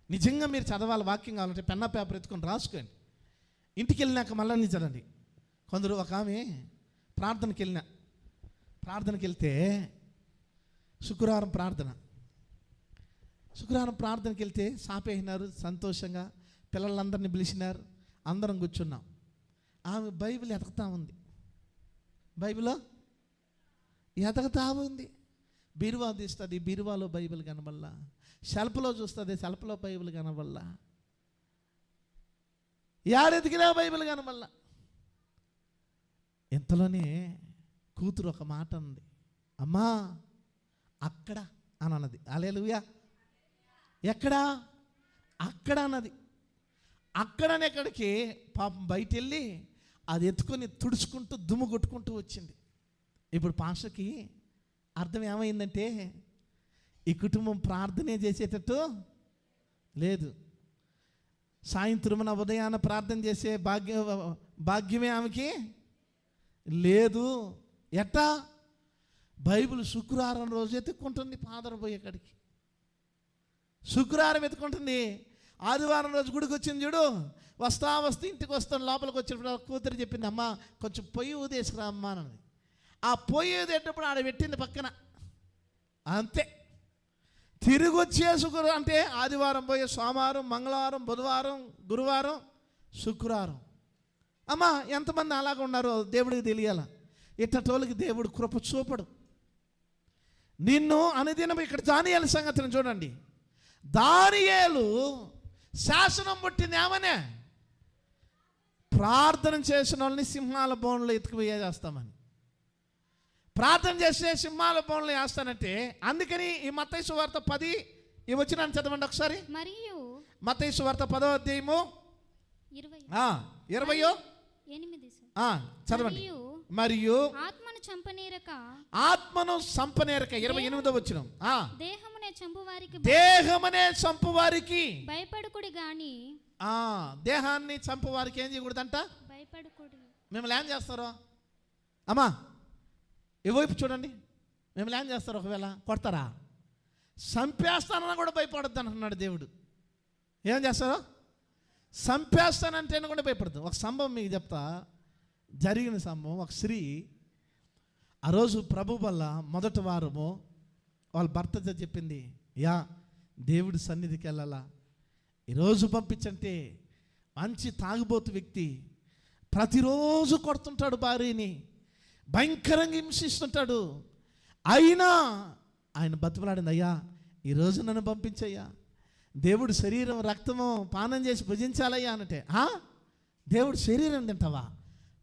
నిజంగా మీరు చదవాలి. వాక్యం కావాలంటే పెన్న పేపర్ ఎత్తుకొని రాసుకోండి. ఇంటికి వెళ్ళినాక మళ్ళీ చదవండి. కొందరు ఒక ఆమె ప్రార్థనకి వెళ్తే శుక్రవారం ప్రార్థనకి వెళ్తే సాపేసినారు. సంతోషంగా పిల్లలందరినీ పిలిచినారు. అందరం కూర్చున్నాం. ఆమె బైబిల్ ఎతకతా ఉంది. బీరువా తీస్తుంది, బీరువాలో బైబిల్ కనబల్లా. షెల్ఫ్లో చూస్తుంది, షెల్ఫ్లో బైబిల్ కనబల్లా. యాడెతికినా బైబిల్ కనబల్లా. ఇంతలోనే కూతురు ఒక మాట అంది, అమ్మా అక్కడ అని అన్నది. హల్లెలూయా. ఎక్కడా? అక్కడ అన్నది. అక్కడనెక్కడికి పాపం బయట వెళ్ళి అది ఎత్తుకొని తుడుచుకుంటూ దుమ్ము కొట్టుకుంటూ వచ్చింది. ఇప్పుడు పాస్టర్కి అర్థం ఏమైందంటే ఈ కుటుంబం ప్రార్థనే చేసేటట్టు లేదు. సాయంత్రమున ఉదయాన ప్రార్థన చేసే భాగ్యమే ఆమెకి లేదు. ఎట్టా? బైబిల్ శుక్రవారం రోజు ఎత్తుక్కుంటుంది. ఫాదర్ పోయే కాడికి శుక్రవారం ఎత్తుకుంటుంది. ఆదివారం రోజు గుడికి వచ్చింది చూడు, వస్తా ఇంటికి వస్తాను. లోపలికి వచ్చినప్పుడు కూతురు చెప్పింది, అమ్మ కొంచెం పొయ్యి ఊదేసుకురా అమ్మా అన్నది. ఆ పొయ్యి ఊదేటప్పుడు ఆడ పెట్టింది పక్కన. అంతే. తిరిగి వచ్చే శుక్రవారం అంటే ఆదివారం పోయే సోమవారం, మంగళవారం, బుధవారం, గురువారం, శుక్రవారం అమ్మా ఎంతమంది అలాగ ఉన్నారో దేవుడికి తెలియాల. ఇట్టటోళ్ళకి దేవుడు కృప చూపడు. నిన్ను అనుదినం ఇక్కడ దానియేలు సంగతిని చూడండి. దానియేలు శాసనం పుట్టింది ఏమనే? ప్రార్థన చేసిన వాళ్ళని సింహాల బోన్లో ఎత్తుకుపోయేస్తామని. ప్రార్థన చేస్తే సింహాల బోన్లో వేస్తానంటే అందుకని ఈ మత్తయి సువార్త 10 ఈ వచనాన్ని చదవండి ఒకసారి. మరియు మత్తయి సువార్త 10వ అధ్యాయము 20 చదవండి. మరియు ఆత్మను చంపనేరక 28వ వచనం. దేహమునే చంపువారికి భయపడుకుడి గాని దేహాన్ని చంపువారికి ఏం చేయకూడదంట? భయపడుకుడి. మిమ్మల్ని ఏం చేస్తారో అమ్మా ఇవైపు చూడండి. మిమ్మల్ని ఏం చేస్తారు? ఒకవేళ కొడతారా? చంపేస్తానన్నా కూడా భయపడద్దు అంటున్నాడు దేవుడు. ఏం చేస్తారో? చంపేస్తానంటే కూడా భయపడదు. ఒక సంభవం మీకు చెప్తా, జరిగిన సంభవం. ఒక స్త్రీ ఆ రోజు ప్రభు వల్ల మొదటి వారము వాళ్ళ భర్తతో చెప్పింది, యా దేవుడి సన్నిధికి వెళ్ళాలా, ఈరోజు పంపించంటే మంచి తాగుబోతు వ్యక్తి, ప్రతిరోజు కొడుతుంటాడు భార్యని, భయంకరంగా హింసిస్తుంటాడు. అయినా ఆయన బతుకులాడింది, అయ్యా ఈరోజు నన్ను పంపించయ్యా, దేవుడు శరీరం రక్తము పానం చేసి భుజించాలయ్యా అంటే, దేవుడు శరీరం తింటావా,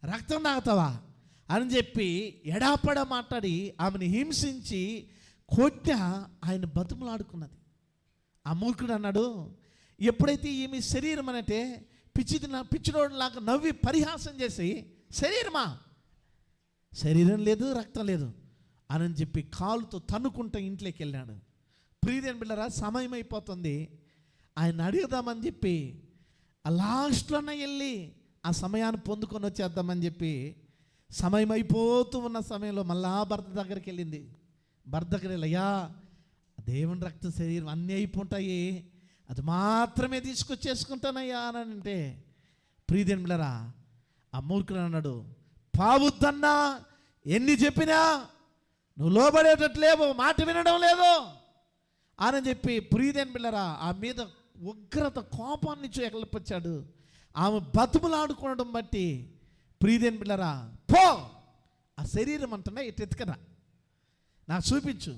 రక్తం తాగుతావా అని చెప్పి ఎడాపడ మాట్లాడి ఆమెను హింసించి కొట్ట ఆయన బతుకులాడుకున్నది. ఆ మూర్ఖుడు అన్నాడు, ఎప్పుడైతే ఈమె శరీరం అంటే పిచ్చిరోడ్లాగా నవ్వి పరిహాసం చేసి, శరీరం లేదు రక్తం లేదు అని చెప్పి కాలుతో తన్నుకుంటా ఇంట్లోకి వెళ్ళాడు. ప్రియదేని బిడ్డరా, సమయం అయిపోతుంది, ఆయన అడుగుదామని చెప్పి ఆ లాస్ట్లోనే వెళ్ళి ఆ సమయాన్ని పొందుకొని వచ్చేద్దామని చెప్పి సమయం అయిపోతూ ఉన్న సమయంలో మళ్ళా భర్త దగ్గరికి వెళ్ళింది. భర్త దగ్గర వెళ్ళయ్యా దేవుని రక్త శరీరం అన్నీ అయిపోతాయి, అది మాత్రమే తీసుకొచ్చేసుకుంటానయ్యా అని అంటే, ప్రియదేని బిడ్డరా ఆ మూర్ఖుడు అన్నాడు, పావుద్దన్నా ఎన్ని చెప్పినా నువ్వు లోబడేటట్లేవు, మాట వినడం లేదు అని చెప్పి ప్రియదేని బిడ్డరా ఆ మీద ఉగ్రత కోపాన్ని ఎగలిపచ్చాడు. ఆమె బతుములాడుకోవడం బట్టి ప్రియదేని బిడ్డరా, పో ఆ శరీరం అంటున్నా ఇటు ఎత్తుకరా, నాకు చూపించు,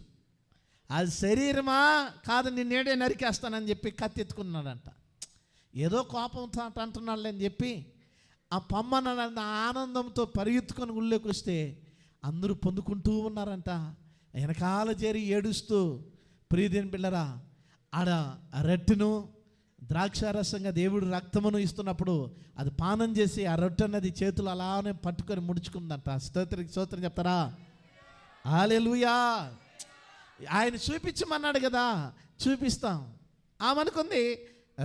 అది శరీరమా కాదు నిన్నేడే నరికేస్తానని చెప్పి కత్తి ఎత్తుకున్నాడంట. ఏదో కోపంతో అంటున్నాడు అని చెప్పి ఆ పమ్మన ఆనందంతో పరిగెత్తుకొని ఊళ్ళోకి వస్తే అందరూ పొందుకుంటూ ఉన్నారంట. వెనకాల చేరి ఏడుస్తూ, ప్రియదేని బిడ్డరా ఆడ ఆ రొట్టెను ద్రాక్షారసంగా దేవుడు రక్తమును ఇస్తున్నప్పుడు అది పానం చేసి ఆ రొట్టె అన్నది చేతులు అలానే పట్టుకొని ముడుచుకుందంట. స్తోత్రం చెప్తారా? హల్లెలూయా. ఆయన చూపించమన్నాడు కదా, చూపిస్తాం. ఆమెనుకుంది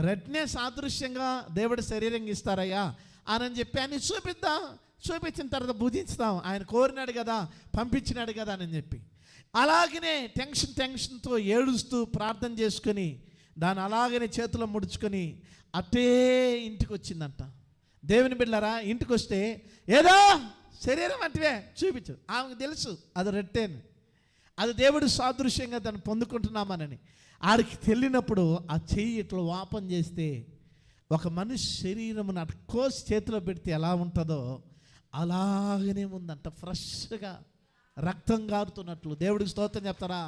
రొట్టెనే సాదృశ్యంగా దేవుడి శరీరంగా ఇస్తారయ్యా అని చెప్పి ఆయన చూపిద్దాం, చూపించిన తర్వాత భుజిస్తాం, ఆయన కోరినాడు కదా, పంపించినాడు కదా అని చెప్పి అలాగనే టెన్షన్తో ఏడుస్తూ ప్రార్థన చేసుకొని దాన్ని అలాగనే చేతిలో ముడుచుకొని అట్టే ఇంటికి వచ్చిందంట. దేవుని బిడ్డలారా, ఇంటికి వస్తే ఏదో శరీరం అంటే చూపించు, ఆమెకు తెలుసు అది రొట్టెని, అది దేవుడు సాదృశ్యంగా దాన్ని పొందుకుంటున్నామనని. ఆడికి తెలియనప్పుడు ఆ చెయ్యి ఇట్లా వాపం చేస్తే ఒక మనిషి శరీరమును అటు కోసి చేతిలో పెడితే ఎలా ఉంటుందో అలాగనే ఉందంట, ఫ్రెష్గా రక్తం గారుతున్నట్లు. దేవుడికి స్తోత్రం చెప్తారా?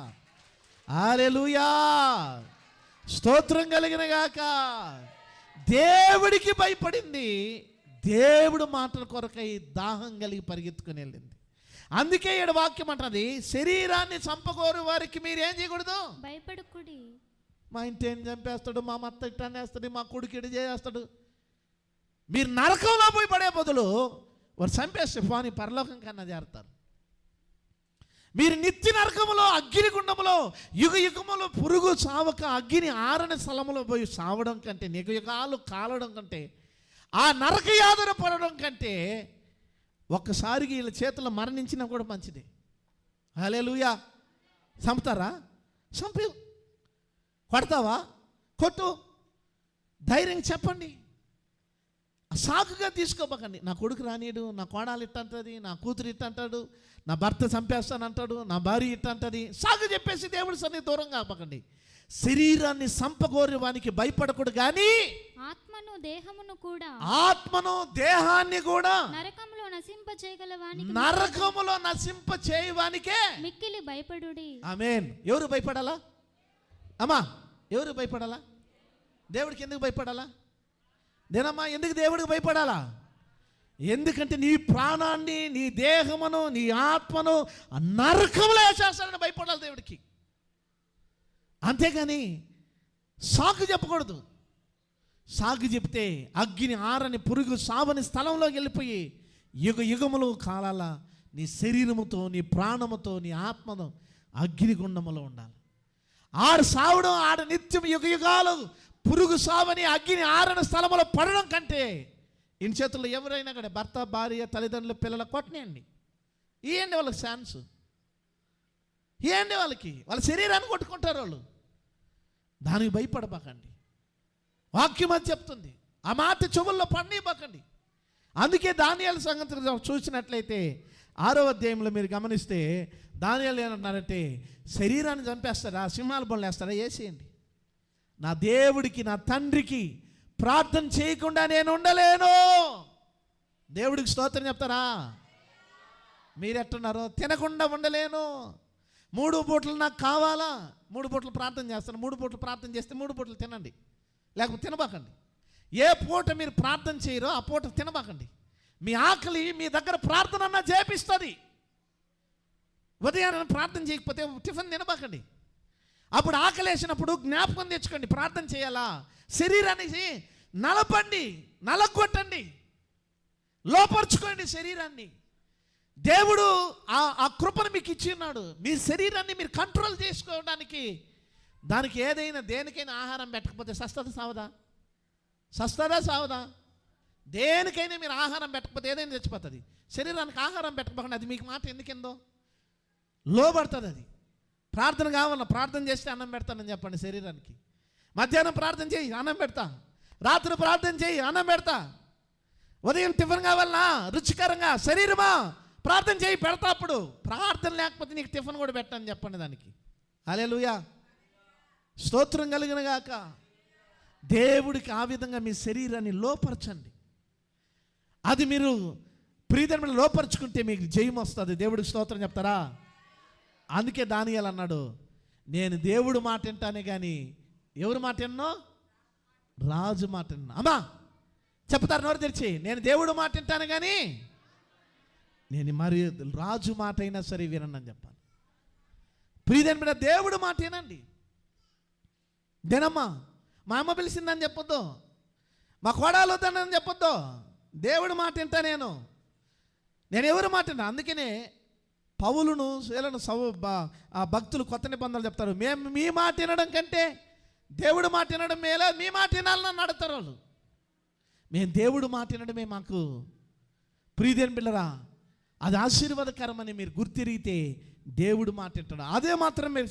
హల్లెలూయా. స్తోత్రం కలిగిన గాక. దేవుడికి భయపడింది, దేవుడు మాటల కొరకై దాహం కలిగి పరిగెత్తుకుని వెళ్ళింది. అందుకే ఈడ వాక్యం అంటది, శరీరాన్ని చంపకోరు వారికి మీరు ఏం చేయకూడదు, భయపడకుడి. మా ఇంటి ఏం చంపేస్తాడు, మా అత్త ఇట్టాన్ని వేస్తాడు, మా కొడుకు ఇటు చేస్తాడు, మీరు నరకంలో పోయి పడే బదులు వారు చంపేస్తే పోనీ పరలోకం కన్నా చేరతారు. మీరు నిత్య నరకములో అగ్నిగుండములో యుగ యుగములో పురుగు చావక అగ్ని ఆరని స్థలములో పోయి సావడం కంటే, యుగాలు కాలడం కంటే, ఆ నరక యాతన పడడం కంటే ఒక్కసారికి వీళ్ళ చేతుల్లో మరణించినా కూడా మంచిది. హల్లెలూయా. చంపుతారా? చంపు. కొడతావా? కొట్టు. ధైర్యంగా చెప్పండి, సాకుగా తీసుకోబకండి. నా కొడుకు రానీడు, నా కోడలు ఇట్టంటది, నా కూతురు ఇట్టంటాడు, నా భర్త చంపేస్తానంటాడు, నా భార్య ఇట్టంటది, సాగు చెప్పేసి దేవుడి సన్ని దూరం కాపకండి. శరీరాన్ని సంపగోరు వానికి భయపడకూడదు కానీ ఆత్మను దేహమును కూడా ఆత్మను దేహాన్ని కూడా నరకములో నశింప చేయగల వానికి నరకములో నశింప చేయవానికే మిక్కిలి భయపడుడి. ఆమేన్. ఎవరు భయపడాలా అమ్మా? ఎవరు భయపడాలా? దేవుడికి ఎందుకు భయపడాలా? దేనమ్మా, ఎందుకు దేవుడికి భయపడాలా? ఎందుకంటే నీ ప్రాణాన్ని, నీ దేహమును, నీ ఆత్మను నరకంలో వేసేస్తాడని భయపడాలి దేవుడికి. అంతేగాని సాకు చెప్పకూడదు. సాగు చెప్తే అగ్ని ఆరని పురుగు సావని స్థలంలోకి వెళ్ళిపోయి యుగ యుగములు కాలాల నీ శరీరముతో, నీ ప్రాణముతో, నీ ఆత్మను అగ్నిగుండములో ఉండాలి. ఆడు సావడం, ఆడ నిత్యం యుగ యుగాలు పురుగు సావని అగ్ని ఆరని స్థలములో పడడం కంటే ఇన్ చేతుల్లో ఎవరైనా కానీ భర్త, భార్య, తల్లిదండ్రులు, పిల్లల కొట్టనేయండి. ఇవ్వండి వాళ్ళకి ఛాన్స్. ఇవ్వండి వాళ్ళకి. వాళ్ళ శరీరాన్ని కొట్టుకుంటారు వాళ్ళు. దానికి భయపడబాకండి. వాక్యం అది చెప్తుంది. ఆ మాట చెవుల్లో పడనీయబాకండి. అందుకే దానియేలు సంగతి చూసినట్లయితే 6వ అధ్యాయంలో మీరు గమనిస్తే దానియేలు ఏమన్నారంటే, శరీరాన్ని చంపేస్తారా, సింహాల బొమ్మలు వేస్తారా, వేసేయండి. నా దేవుడికి, నా తండ్రికి ప్రార్థన చేయకుండా నేను ఉండలేను. దేవుడికి స్తోత్రం చెప్తారా? మీరెట్టున్నారో? తినకుండా ఉండలేను. 3 పూటలు నాకు కావాలా? 3 పూటలు ప్రార్థన చేస్తాను. 3 పూటలు ప్రార్థన చేస్తే 3 పూటలు తినండి, లేకపోతే తినబాకండి. ఏ పూట మీరు ప్రార్థన చేయరో ఆ పూట తినబాకండి. మీ ఆకలి మీ దగ్గర ప్రార్థన అన్నా చేపిస్తుంది. ఉదయాన్ని ప్రార్థన చేయకపోతే టిఫిన్ తినబాకండి. అప్పుడు ఆకలి వేసినప్పుడు జ్ఞాపకం తెచ్చుకోండి, ప్రార్థన చేయాలా. శరీరాన్ని నలపండి, నలగొట్టండి, లోపరుచుకోండి శరీరాన్ని. దేవుడు ఆ కృపను మీకు ఇచ్చి ఉన్నాడు. మీ శరీరాన్ని మీరు కంట్రోల్ చేసుకోవడానికి. దానికి ఏదైనా, దేనికైనా ఆహారం పెట్టకపోతే సస్తదా సావదా? సస్తదా సావదా? దేనికైనా మీరు ఆహారం పెట్టకపోతే ఏదైనా చచ్చిపోతుంది. శరీరానికి ఆహారం పెట్టకపోకుండా అది మీకు మాట ఎందుకెందో లోబడుతుంది. అది ప్రార్థన కావాలన్నా ప్రార్థన చేస్తే అన్నం పెడతానని చెప్పండి శరీరానికి. మధ్యాహ్నం ప్రార్థన చేయి, అన్నం పెడతా. రాత్రి ప్రార్థన చేయి, అన్నం పెడతా. ఉదయం టిఫిన్ కావాలన్నా రుచికరంగా, శరీరమా ప్రార్థన చేయి, పెడతా. అప్పుడు ప్రార్థన లేకపోతే నీకు టిఫిన్ కూడా పెట్టని చెప్పండి దానికి. హల్లెలూయా, స్తోత్రం కలిగిన గాక. దేవుడికి ఆ విధంగా మీ శరీరాన్ని లోపరచండి. అది మీరు ప్రియమైన లోపరుచుకుంటే మీకు జయం వస్తుంది. దేవుడికి స్తోత్రం చెప్తారా? అందుకే దానియేలు అన్నాడు, నేను దేవుడు మాట వింటానే కానీ ఎవరు మాట విన్నో? రాజు మాట విన్నా. అమ్మా చెప్తారు నోరు తెరిచి, నేను దేవుడు మాట వింటాను కానీ నేను మరి రాజు మాట అయినా సరే వినను అని చెప్పాలి. ప్రియమైన బిడ్డ, దేవుడు మాట వినండి. దేనమ్మా, మా అమ్మ పిలిచిందని చెప్పొద్దు, మా కోడలు వద్దనని చెప్పొద్దు. దేవుడు మాట వింటా నేను ఎవరు మాట వింటా. అందుకనే పౌలును, శీలను ఆ భక్తులు కొత్త నిబంధనలు చెప్తారు, మేము మీ మాట వినడం కంటే దేవుడు మాట వినడం మేలా, మీ మాట వినాలని అడుగుతారు వాళ్ళు. మేము దేవుడు మాట వినడమే మాకు ప్రియమైన బిడ్డరా, అది ఆశీర్వాదకరమని మీరు గుర్తిరిగితే దేవుడు మాట వింటాడు. అదే మాత్రమే,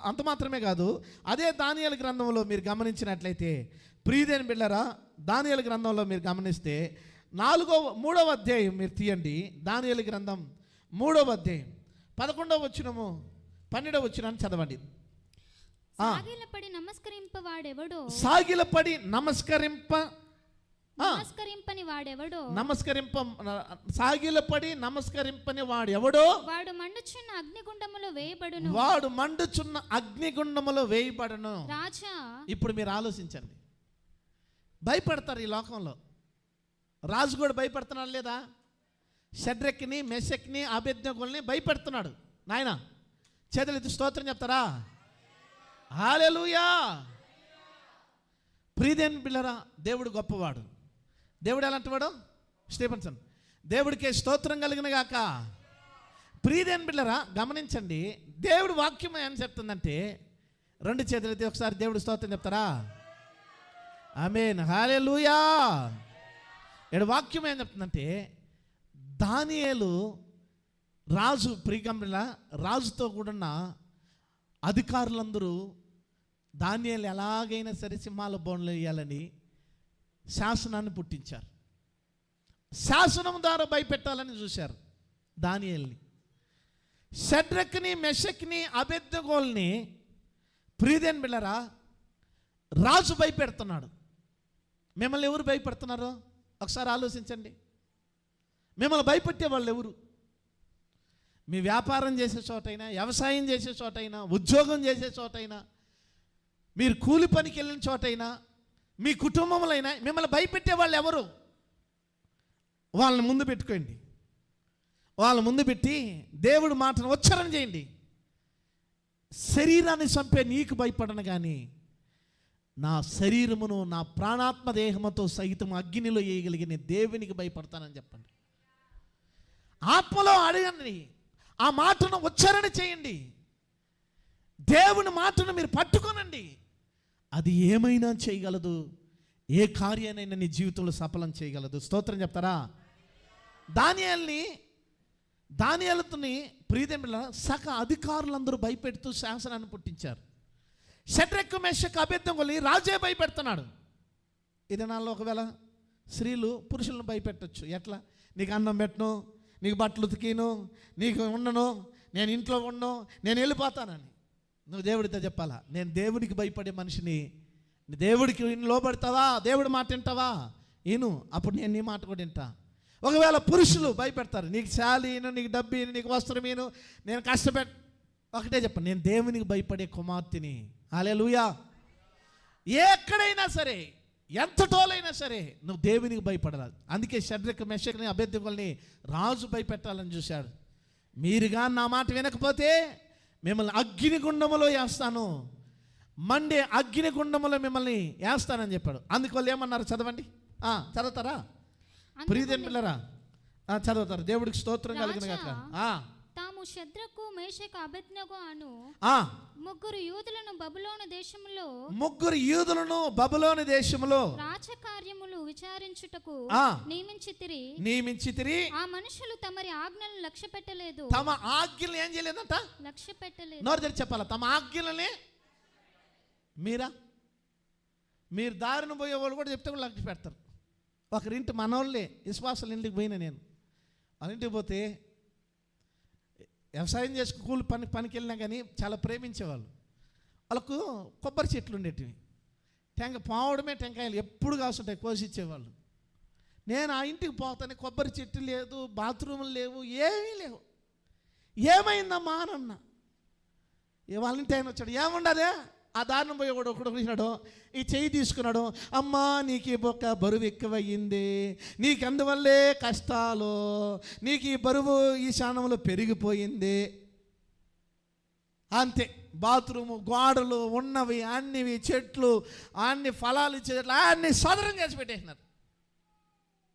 అంత మాత్రమే కాదు, అదే దానియేలు గ్రంథంలో మీరు గమనించినట్లయితే ప్రియమైన బిడ్డరా, దానియేలు గ్రంథంలో మీరు గమనిస్తే 3వ అధ్యాయం మీరు తీయండి. దానియేలు గ్రంథం 3వ అధ్యాయం 11వ వచనము 12వ వచనాన్ని చదవండి. సాగిలపడి నమస్కరింపవాడెవడో, సాగిలపడి నమస్కరింపని వాడెవడో, సాగిలపడి నమస్కరింపని వాడు ఎవడో, వాడు మండుచున్న అగ్నిగుండములో వేయబడును. వాడు మండుచున్న అగ్నిగుండములో వేయబడును. రాజా, ఇప్పుడు మీరు ఆలోచించండి. భయపడతారు ఈ లోకంలో. రాజు కూడా భయపడుతున్నాడు లేదా? షడ్రెక్ని, మెషక్ని, అబేద్నెగోల్ని భయపెడుతున్నాడు. నాయన చేతులెత్తి స్తోత్రం చెప్తారా? హల్లెలూయా. ప్రియమైన బిడ్డలారా, దేవుడు గొప్పవాడు. దేవుడు ఎలాంటి వాడు? స్టీఫెన్సన్, దేవుడికే స్తోత్రం కలిగిన గాక. ప్రియమైన బిడ్డలారా, గమనించండి, దేవుడు వాక్యం ఏం చెప్తుందంటే, 2 చేతులెత్తి ఒకసారి దేవుడు స్తోత్రం చెప్తారా? ఆమేన్, హల్లెలూయా. ఇక్కడ వాక్యం ఏం చెప్తుందంటే, దానియేలు రాజు, ప్రియమైన రాజుతో కూడిన అధికారులందరూ దానియేలు ఎలాగైనా సరే సింహాల బోన్లు వేయాలని శాసనాన్ని పుట్టించారు. శాసనం ద్వారా భయపెట్టాలని చూశారు దానియేలుని. షడ్రక్ని, మెషక్ని, అబేద్నెగోల్ని ప్రియదేన్ బిళ్ళరా, రాజు భయపెడుతున్నాడు. మిమ్మల్ని ఎవరు భయపెడుతున్నారు ఒకసారి ఆలోచించండి. మిమ్మల్ని భయపెట్టే వాళ్ళు ఎవరు? మీ వ్యాపారం చేసే చోటైనా, వ్యవసాయం చేసే చోటైనా, ఉద్యోగం చేసే చోటైనా, మీరు కూలి పనికి వెళ్ళిన చోటైనా, మీ కుటుంబంలో అయినా మిమ్మల్ని భయపెట్టే వాళ్ళు ఎవరు? వాళ్ళని ముందు పెట్టుకోండి. వాళ్ళ ముందు పెట్టి దేవుడి మాటను ఉచ్చారణ చేయండి. శరీరాన్ని చంపే నీకు భయపడను కానీ నా శరీరమును నా ప్రాణాత్మ దేహముతో సహితం అగ్నిలో వేయగలిగిన దేవునికి భయపడతానని చెప్పండి. ఆత్మలో అడగండి, ఆ మాటను ఉచ్చారణ చేయండి. దేవుని మాటను మీరు పట్టుకోనండి. అది ఏమైనా చేయగలదు, ఏ కార్యానైనా నీ జీవితంలో సఫలం చేయగలదు. స్తోత్రం చెప్తారా? దానియేలుని ప్రియదేవుల సక అధికారులందరూ భయపెడుతూ శాసనాన్ని పుట్టించారు. షడ్రకు మెషకు అబేద్నెగోని రాజే భయపెడుతున్నాడు. ఈ దినాల్లో ఒకవేళ స్త్రీలు పురుషులను భయపెట్టచ్చు. ఎట్లా? నీకు అన్నం పెట్టను, నీకు బట్టలు ఉతికిను, నీకు ఉండను, నేను ఇంట్లో ఉండను, నేను వెళ్ళిపోతానని నువ్వు దేవుడితో చెప్పాలా? నేను దేవుడికి భయపడే మనిషిని, దేవుడికి లోబడతావా? దేవుడి మాట వింటావా? ఈను, అప్పుడు నేను నీ మాట కూడా వింటా. ఒకవేళ పురుషులు భయపెడతారు, నీకు శాలీను, నీకు డబ్బీను, నీకు వస్త్రమీను, నేను ఒకటే చెప్పను, నేను దేవునికి భయపడే కుమార్తెని. హల్లెలూయా. ఎక్కడైనా సరే, ఎంత టోలైనా సరే నువ్వు దేవునికి భయపడాలి. అందుకే షడ్రకు మెషకుని అబేద్నెగోని రాజు భయపెట్టాలని చూశాడు. మీరుగా నా మాట వినకపోతే మిమ్మల్ని అగ్నిగుండములో వేస్తాను, మండే అగ్నిగుండములో మిమ్మల్ని వేస్తానని చెప్పాడు. అందుకు వాళ్ళు ఏమన్నారు? చదవండి. చదువుతారా ప్రియదేవుని పిల్లరా? చదువుతారు. దేవుడికి స్తోత్రం కలిగిన గాక. తాము షద్రకు మేషకు అబేద్నెగో అను ముగ్గురు యూదులను బబులోను దేశములో రాజకార్యములు విచారించుటకు నియమించితిరి. ఆ మనుషులు తమరి ఆజ్ఞలను లక్ష్య పెట్టలేదు. తమ ఆజ్ఞలు ఏం చేయలేదంట? లక్ష్య పెట్టలేదు. నోరు తెరిచి చెప్పాలా? తమ ఆజ్ఞలని మీరు దారిన పోయే వాళ్ళు కూడా చెప్తే కూడా లక్ష్య పెడతారు. ఒకరింటి మనోళ్ళే విశ్వాసాల ఇంటికి పోయినా నేను, వాళ్ళ ఇంటికి పోతే వ్యవసాయం చేసుకు కూలి పనికి వెళ్ళినా కానీ చాలా ప్రేమించేవాళ్ళు. వాళ్ళకు కొబ్బరి చెట్లు ఉండేటివి, పావడమే టెంకాయలు ఎప్పుడు కాస్తుంటాయి, కోసిచ్చేవాళ్ళు. నేను ఆ ఇంటికి పోతానే కొబ్బరి చెట్టు లేదు, బాత్రూములు లేవు, ఏమీ లేవు. ఏమైందమ్మా అని అన్నా. వాళ్ళ ఇంటి ఆయన వచ్చాడు, ఏముండదే? ఆ దారుణం పోయి ఒకడు వచ్చినాడు, ఈ చెయ్యి తీసుకున్నాడు, అమ్మా నీకు ఈ బరువు ఎక్కువయ్యింది, నీకు అందువల్లే కష్టాలు, నీకు ఈ బరువు ఈ శానంలో పెరిగిపోయింది. అంతే. బాత్రూము గోడలు ఉన్నవి అన్నివి, చెట్లు అన్ని ఫలాలు ఇచ్చే చెట్లు అన్ని సదరం చేసి పెట్టేసినారు.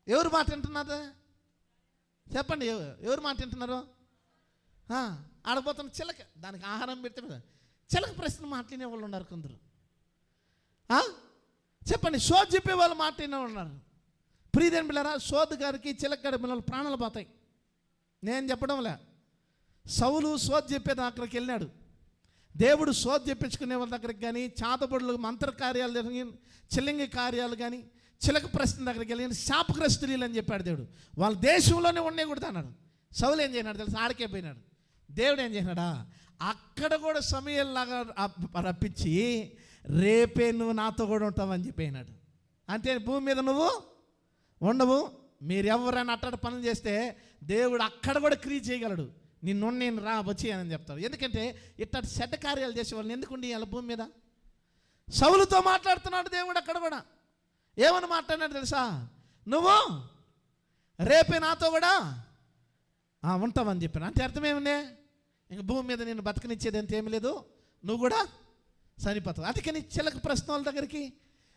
ఎవరు మాట వింటున్నారు చెప్పండి? ఎవరు మాట వింటున్నారు? ఆడపోతున్న చిలక, దానికి ఆహారం పెడితే చిలక ప్రశ్న మాట్లాడే వాళ్ళు ఉన్నారు కొందరు. చెప్పండి, సోద్ చెప్పే వాళ్ళు మాట్లాడిన ఉన్నారు. ప్రియదేవుని బిడ్డలారా, సోద్ గారికి చిలక గారి పిల్లలు ప్రాణాలు పోతాయి. నేను చెప్పడంలే, సౌలు సోద్ చెప్పే దగ్గరికి వెళ్ళినాడు. దేవుడు సోద్ చెప్పించుకునే వాళ్ళ దగ్గరికి కానీ, చాతబడులు మంత్ర కార్యాలు జరిగి చిల్లింగి కార్యాలు కానీ, చిలక ప్రశ్న దగ్గరికి వెళ్ళి శాపగ్రస్తులు అని చెప్పాడు దేవుడు. వాళ్ళ దేశంలోనే ఉండకూడదు అన్నాడు. సౌలు ఏం చేయనాడు తెలుసు? ఆడికే పోయినాడు. దేవుడు ఏం చేసినాడా? అక్కడ కూడా సమయంలాగా రప్పించి, రేపే నువ్వు నాతో కూడా ఉంటావని చెప్పినాడు. అంటే భూమి మీద నువ్వు ఉండవు. మీరు ఎవరైనా అట్టడి పనులు చేస్తే దేవుడు అక్కడ కూడా క్రియ చేయగలడు. నేను వచ్చి అని చెప్తాడు. ఎందుకంటే ఇట్టటి చెడ్డ కార్యాలు చేసేవాళ్ళని ఎందుకుండి ఇలా భూమి మీద? సౌలుతో మాట్లాడుతున్నాడు దేవుడు అక్కడ కూడా. ఏమని మాట్లాడినాడు తెలుసా? నువ్వు రేపే నాతో కూడా ఉంటావని చెప్పాను. అంటే అర్థమేముంది? ఇంక భూమి మీద నేను బతకనిచ్చేది అంటే ఏమి లేదు, నువ్వు కూడా చనిపోతావు. అందుకని చిలక ప్రశ్న వాళ్ళ దగ్గరికి,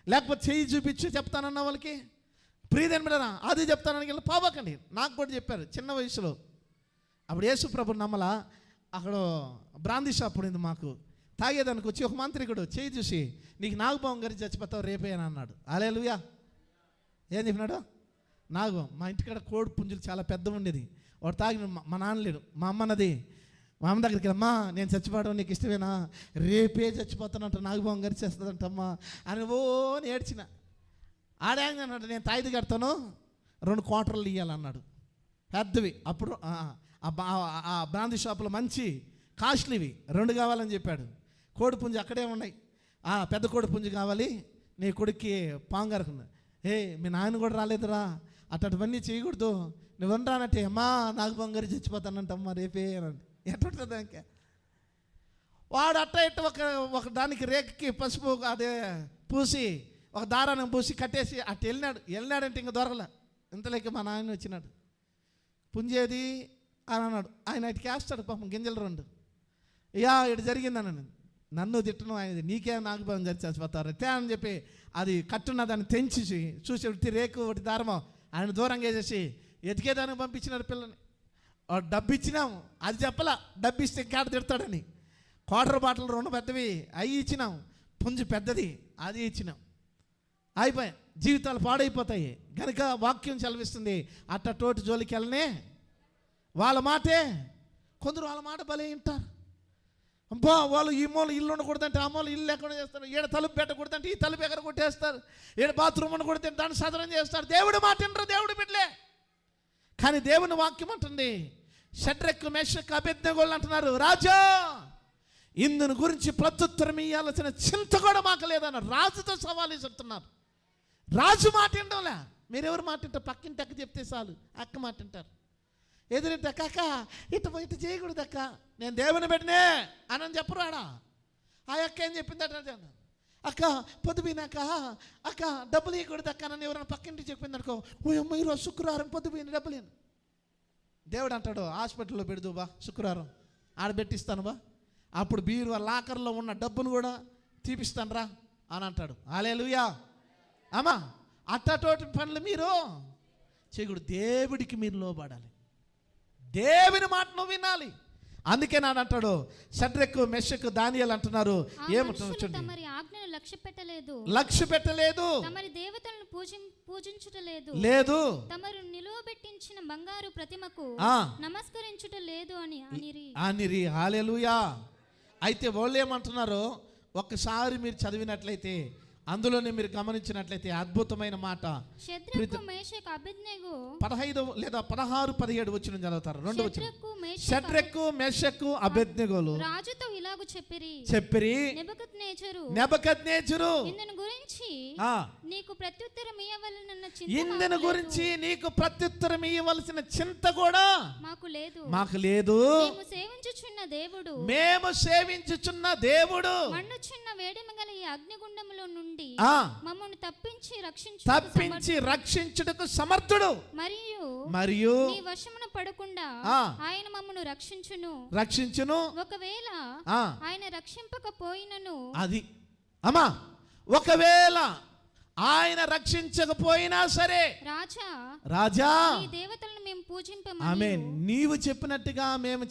లేకపోతే చెయ్యి చూపించి చెప్తానన్న వాళ్ళకి, ప్రియదేవుని బిడ్డలారా అది చెప్తానని పోవకండి. నాకు కూడా చెప్పారు చిన్న వయసులో. అప్పుడు యేసు ప్రభు నమ్మలా, అక్కడ బ్రాందీ షాప్ ఉంది మాకు, తాగేదానికి వచ్చి ఒక మంత్రికుడు చెయ్యి చూసి, నీకు నాగభావం గారి చచ్చిపోతావు రేపే అని అన్నాడు. హల్లెలూయా. ఏం చెప్పినాడు? నాగు, మా ఇంటికాడ కోడి పుంజులు చాలా పెద్ద ఉండేది. వాడు తాగిన మా నాన్న లేడు, మా అమ్మన్నది. మా అమ్మ దగ్గరికి, అమ్మా నేను చచ్చిపోవడం నీకు ఇష్టమేనా? రేపే చచ్చిపోతానంట, నాగభావం గారి చేస్తుందంటమ్మా అని ఏడ్చిన. ఆడేంగన్నాడు, నేను తాయిది కడతాను, 2 క్వార్టర్లు ఇవ్వాలన్నాడు, పెద్దవి. అప్పుడు ఆ బ్రాందీ షాపులో మంచి కాస్ట్లీవి 2 కావాలని చెప్పాడు. కోడి పుంజు అక్కడే ఉన్నాయి. పెద్ద కోడి పుంజు కావాలి నీ కొడుక్కి పాంగారుకున్నా. మీ నాయన కూడా రాలేదురా, అటువంటివన్నీ చేయకూడదు, నువ్వు రానంటే అమ్మా నాకు బంగారు చచ్చిపోతానంటమ్మా రేపే అనండి. ఎట్టుంటుంది ఇంకా వాడు అట్ట ఇట్ట ఒక దానికి రేఖకి పసుపు అదే పూసి ఒక దారాన్ని పూసి కట్టేసి అట్ట వెళ్ళినాడంటే ఇంక దొరకలే. ఇంతలోకి మా నాయన వచ్చినాడు, పుంజేది అని అన్నాడు. ఆయన ఇటుకి వేస్తాడు పాపం గింజలు 2. ఇటు జరిగిందన్నాను. నన్ను తిట్టను ఆయన, నీకే నాకు బాగా చచ్చిపోతారు అని చెప్పి అది కట్టున్న దాన్ని తెంచి చూసి ఒకటి రేకు ఒకటి దారమో ఆయన దూరంగా వేసేసి ఎతికేదానికి పంపించినాడు పిల్లని. డబ్బు ఇచ్చినాము, అది చెప్పలా, డబ్బు ఇస్తే ఇంకాడ తిడతాడని. క్వార్టర్ బాటిల్ 2 పెద్దవి అవి ఇచ్చినాం, పుంజు పెద్దది అది ఇచ్చినాం. అయిపోయాయి, జీవితాలు పాడైపోతాయి. కనుక వాక్యం సెలవిస్తుంది అట్టటోటి జోలికి వెళ్ళనే వాళ్ళ మాటే. కొందరు వాళ్ళ మాట భలే వింటారు. అబ్బా వాళ్ళు ఈ మూల ఇల్లు ఉండకూడదంటే ఆ మూల ఇల్లు ఎక్కడ చేస్తారు, ఈడ తలుపు పెట్టకూడదంటే ఈ తలుపు ఎక్కడ కొట్టేస్తారు, ఈడ బాత్రూమ్ ఉండకూడదంటే దాన్ని సదరం చేస్తారు. దేవుడు మాట వినరు, దేవుడు బిడ్డలే. కానీ దేవుని వాక్యం అంటుంది, షడ్రెక్కు మేషక్కు అబేద్నెగోలు అంటున్నారు, రాజా ఇందుని గురించి ప్రత్యుత్తరం ఇవ్వాల్సిన చింత కూడా మాకు లేదన్నారు. రాజుతో సవాలు ఇస్తున్నారు. రాజు మాట వినడంలే. మీరెవరు మాట వింటారు? పక్కింటి అక్క చెప్తే చాలు అక్క మాట వింటారు. ఎదురింటి అక్క ఇటు చేయకూడదు అక్క, నేను దేవుని పెట్టినే అని చెప్పరు. ఆడ ఆ అక్క ఏం చెప్పిందట, అక్క పొద్దుపోయినాక అక్క డబ్బులు ఇవ్వకూడదు అక్క నన్ను ఎవరైనా పక్కింటి చెప్పింది అనుకో, ఓ అమ్మ ఈరోజు శుక్రవారం పొద్దుపోయిన డబ్బులు ఇవ్వను. దేవుడు అంటాడు హాస్పిటల్లో పెడదు బా, శుక్రవారం ఆడ పెట్టిస్తాను బా, అప్పుడు బీరు లాకర్లో ఉన్న డబ్బును కూడా తీపిస్తాను రా అని అంటాడు. హల్లెలూయా. అమ్మా అట్టటోటి పనులు మీరు చేయకూడదు. దేవుడికి మీరు లోబడాలి, దేవుని మాట నువ్వు వినాలి. అందుకే నాడు అంటాడు షడ్రెక్కు మెషకు దానియేలు అంటున్నారు, ఏమంటున్నారు? తమరి ఆజ్ఞను లక్ష్య పెట్టలేదు, తమరి దేవతలను పూజించుట లేదు, తమరు నిలువబెట్టించిన బంగారు ప్రతిమకు నమస్కరించుట లేదు అనిరి. హల్లెలూయా. అయితే వాళ్ళు ఏమంటున్నారు, ఒక్కసారి మీరు చదివినట్లయితే అందులోనే మీరు గమనించినట్లయితే అద్భుతమైన మాట. 15 లేదా 16, 17 వచ్చిన చదువుతారు. 2 వచ్చిన షడ్రెక్కు మేషకు అబేద్నెగోలు రాజుతో ఇలాగు చెప్పిరి, నెబుకద్నెజరు ఇందును గురించి నీకు ప్రత్యుత్తరం ఇవ్వవలసిన చింత కూడా మాకు లేదు. మేము సేవించుచున్న దేవుడు మండుచున్న వేడిమి గల ఈ అగ్నిగుండములో నుండి మమ్మల్ని తప్పించి రక్షించుటకు సమర్థుడు. మరియు నీ వశమున పడకుండా ఆయన మమ్మల్ని రక్షించును. ఒకవేళ ఆయన రక్షింపకపోయినను, అది అమ్మా ఒకవేళ ఆయన రక్షించకపోయినా సరే రాజా నీ దేవతలను మేము పూజింపము. ఆమేన్. నీవు చెప్పినట్టుగా మేము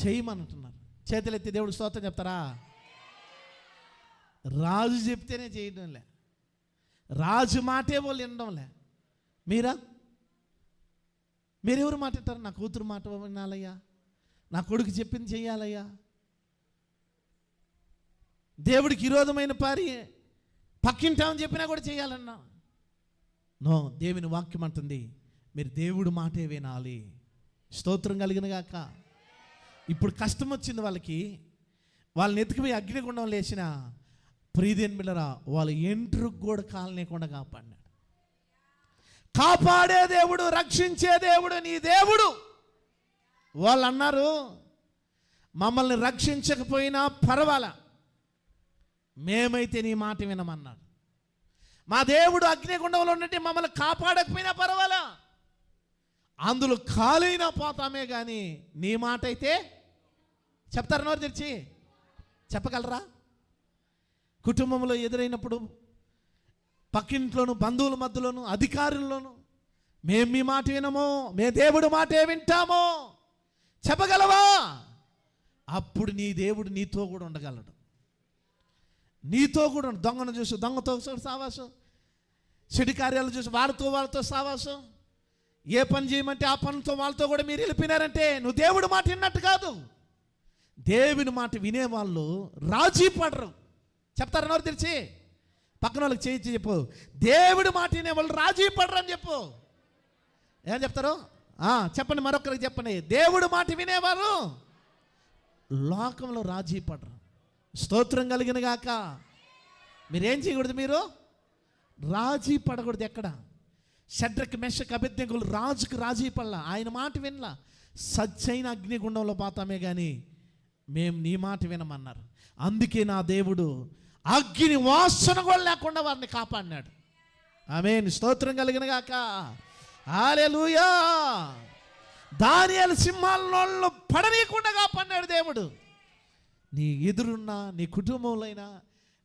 చేయమంటున్నారు. చేతులెత్తి దేవుడు స్తోత్రం చెప్తారా? రాజు చెప్తేనే చేయడంలే, రాజు మాటే వాళ్ళు వినడంలే. మీరెవరు మాట వింటారు? నా కూతురు మాట వినాలయ్యా, నా కొడుకు చెప్పింది చెయ్యాలయ్యా. దేవుడికి విరోధమైన పారి పక్కింటామని చెప్పినా కూడా చేయాలన్నా నో. దేవుని వాక్యం అంటుంది మీరు దేవుడు మాటే వినాలి. స్తోత్రం కలిగిన గాక. ఇప్పుడు కష్టం వచ్చింది వాళ్ళకి, వాళ్ళని ఎత్తుకుపోయి అగ్నిగుండం లేచిన ప్రియదేని బిడ్డలారా, వాళ్ళ ఎంట్రుకు కూడా కాలనేకుండా కాపాడినాడు. కాపాడే దేవుడు, రక్షించే దేవుడు నీ దేవుడు. వాళ్ళు అన్నారు మమ్మల్ని రక్షించకపోయినా పర్వాలా, మేమైతే నీ మాట వినమన్నాడు. మా దేవుడు అగ్నిగుండంలో ఉన్నట్టు మమ్మల్ని కాపాడకపోయినా పర్వాలా, అందులో ఖాళీనా పోతామే కానీ నీ మాట అయితే చెప్తారు. నోరు తెరిచి చెప్పగలరా? కుటుంబంలో ఎదురైనప్పుడు, పక్కింట్లోను, బంధువుల మధ్యలోను, అధికారుల్లోను మేము మీ మాట వినము, మే దేవుడు మాటే వింటాము చెప్పగలవా? అప్పుడు నీ దేవుడు నీతో కూడా ఉండగలడు. నీతో కూడా దొంగను చూసి దొంగతో సావాసం, చెడు కార్యాలు చూసి వాళ్ళతో సావాసం, ఏ పని చేయమంటే ఆ పనితో వాళ్ళతో కూడా మీరు వెళ్ళిపోయినారంటే నువ్వు దేవుడు మాట విన్నట్టు కాదు. దేవుని మాట వినేవాళ్ళు రాజీ పడరు. చెప్తారు నోరు తెరిచి, పక్కన వాళ్ళకి చేయించి చెప్పు, దేవుడి మాట వినేవాళ్ళు రాజీ పడరు అని చెప్పు. ఏం చెప్తారు? చెప్పండి, మరొకరికి చెప్పండి. దేవుడు మాట వినేవారు లోకంలో రాజీ పడరు. స్తోత్రం కలిగిన గాక. మీరేం చేయకూడదు, మీరు రాజీ పడకూడదు. ఎక్కడ షడ్రక్ మెషక్ అబేద్నెగోలు రాజుకు రాజీ పడలా, ఆయన మాట వినలా. సచ్చైన అగ్నిగుండంలో పోతామే కానీ మేము నీ మాట వినమన్నారు. అందుకే నా దేవుడు అగ్ని వాసన కూడా లేకుండా వారిని కాపాడినాడు. ఆమేన్. స్తోత్రం కలిగిన గాక. హల్లెలూయా. దానియేలు సింహాల నోళ్ళలో పడనీయకుండా కాపాడినాడు దేవుడు. నీ ఎదురున్నా, నీ కుటుంబంలో అయినా,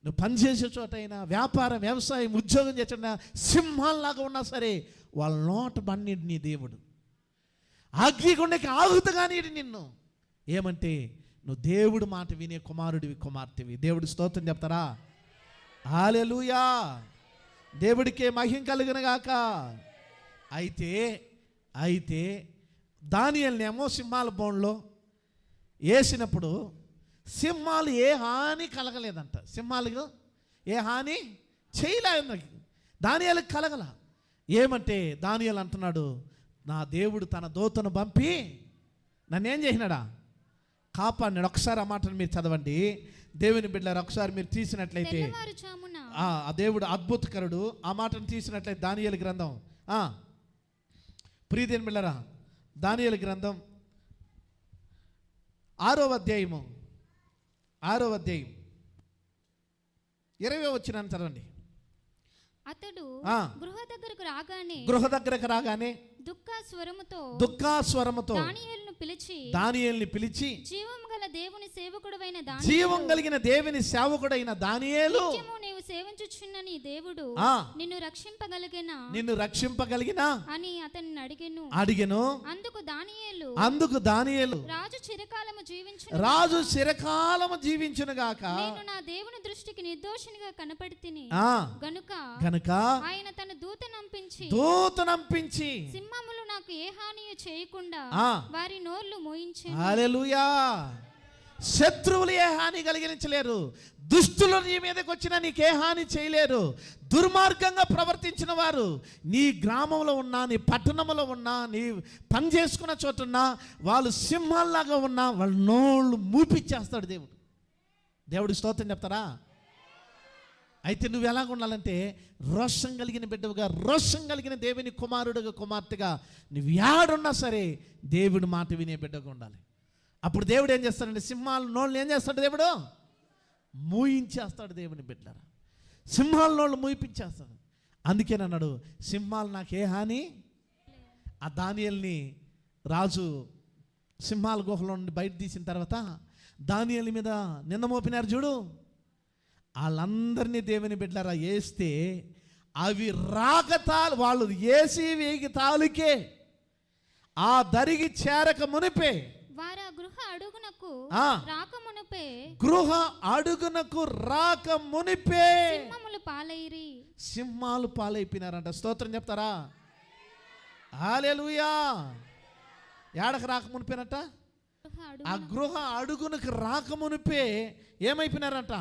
నువ్వు పనిచేసే చోటైనా, వ్యాపారం, వ్యవసాయం, ఉద్యోగం చేసినా, సింహాల్లాగా ఉన్నా సరే వాళ్ళ నోట బండిడు నీ దేవుడు. అగ్నిగుండకి ఆగుతగానే నిన్ను. ఏమంటే నువ్వు దేవుడు మాట వినే కుమారుడివి, కుమార్తెవి. దేవుడి స్తోత్రం చెప్తారా? హల్లెలూయా. దేవుడికే మహిమ కలుగును గాక. అయితే దానియేలునేమో సింహాల బోన్లో వేసినప్పుడు సింహాలు ఏ హాని కలగలేదంట. సింహాలకు ఏ హాని చేయలేదు, దానియేలుకు కలగల. ఏమంటే దానియేలు అంటున్నాడు, నా దేవుడు తన దూతను పంపి నన్ను ఏం చేసినాడా? కాపాడినాడు. ఒకసారి ఆ మాటను మీరు చదవండి. దేవుని బిడ్డలారా, ఒకసారి మీరు తీసినట్లయితే ఆ దేవుడు అద్భుతకరుడు. ఆ మాటను తీసినట్లయితే దానియేలు గ్రంథం, ప్రియదేవుని బిడ్డలారా, దానియేలు గ్రంథం 6వ అధ్యాయము 20వ వచనాన్ని చదవండి. అతడు గృహ దగ్గరకు రాగానే దుఃఖస్వరముతో దానియేలును పిలిచి జీవం కలిగిన దేవుని సేవకుడైన దానియేలు, నీవు సేవించుచున్న దేవుడు నిన్ను రక్షింపగలిగిన అని అతన్ని అడిగెను. అందుకు దానియేలు రాజు చిరకాలము జీవించును గాక, నేను నా దేవుని దృష్టికి నిర్దోషినిగా కనపడితిని గనుక ఆయన తన దూతనంపించి సింహములు నాకు ఏ హాని చేయకుండా వారి నోర్లు మోయించెను. హల్లెలూయా. శత్రువులు ఏ హాని కలిగించలేరు. దుష్టులు నీ మీదకి వచ్చినా నీకే హాని చేయలేరు. దుర్మార్గంగా ప్రవర్తించిన వారు నీ గ్రామంలో ఉన్నా, నీ పట్టణంలో ఉన్నా, నీ పని చేసుకున్న చోటున్నా, వాళ్ళు సింహాల్లాగా ఉన్నా వాళ్ళ నోళ్ళు మూపిచ్చేస్తాడు దేవుడు. దేవుడి స్తోత్రం చెప్తారా? అయితే నువ్వు ఎలాగ ఉండాలంటే రోషం కలిగిన బిడ్డవుగా, రోషం కలిగిన దేవుని కుమారుడుగా, కుమార్తెగా నువ్వు ఏడున్నా సరే దేవుడి మాట వినే బిడ్డగా ఉండాలి. అప్పుడు దేవుడు ఏం చేస్తాడంటే సింహాల నోళ్ళు ఏం చేస్తాడు? దేవుడు మూయించేస్తాడు. దేవుని బిడ్డలారా, సింహాల నోళ్ళు మూయించేస్తాడు. అందుకేనన్నాడు, సింహాలు నాకు ఏ హాని. ఆ దానియేలుని రాజు సింహాల గుహలో నుండి బయట తీసిన తర్వాత దానియేలు మీద నింద మోపినారు చూడు. వాళ్ళందరినీ దేవుని బిడ్డలారా వేస్తే అవి రాకతాలు, వాళ్ళు వేసి వేగి తాలుకే ఆ దరిగి చేరక మునిపే గృహ అడుగునకు రాక మునిపే సింహాలు పాలైపోయినారంట. స్తోత్రం చెప్తారా? హల్లెలూయా. ఏడకు రాక మునిపోయినట్ట, ఆ గృహ అడుగునకు రాక మునిపే ఏమైపోయినారంట?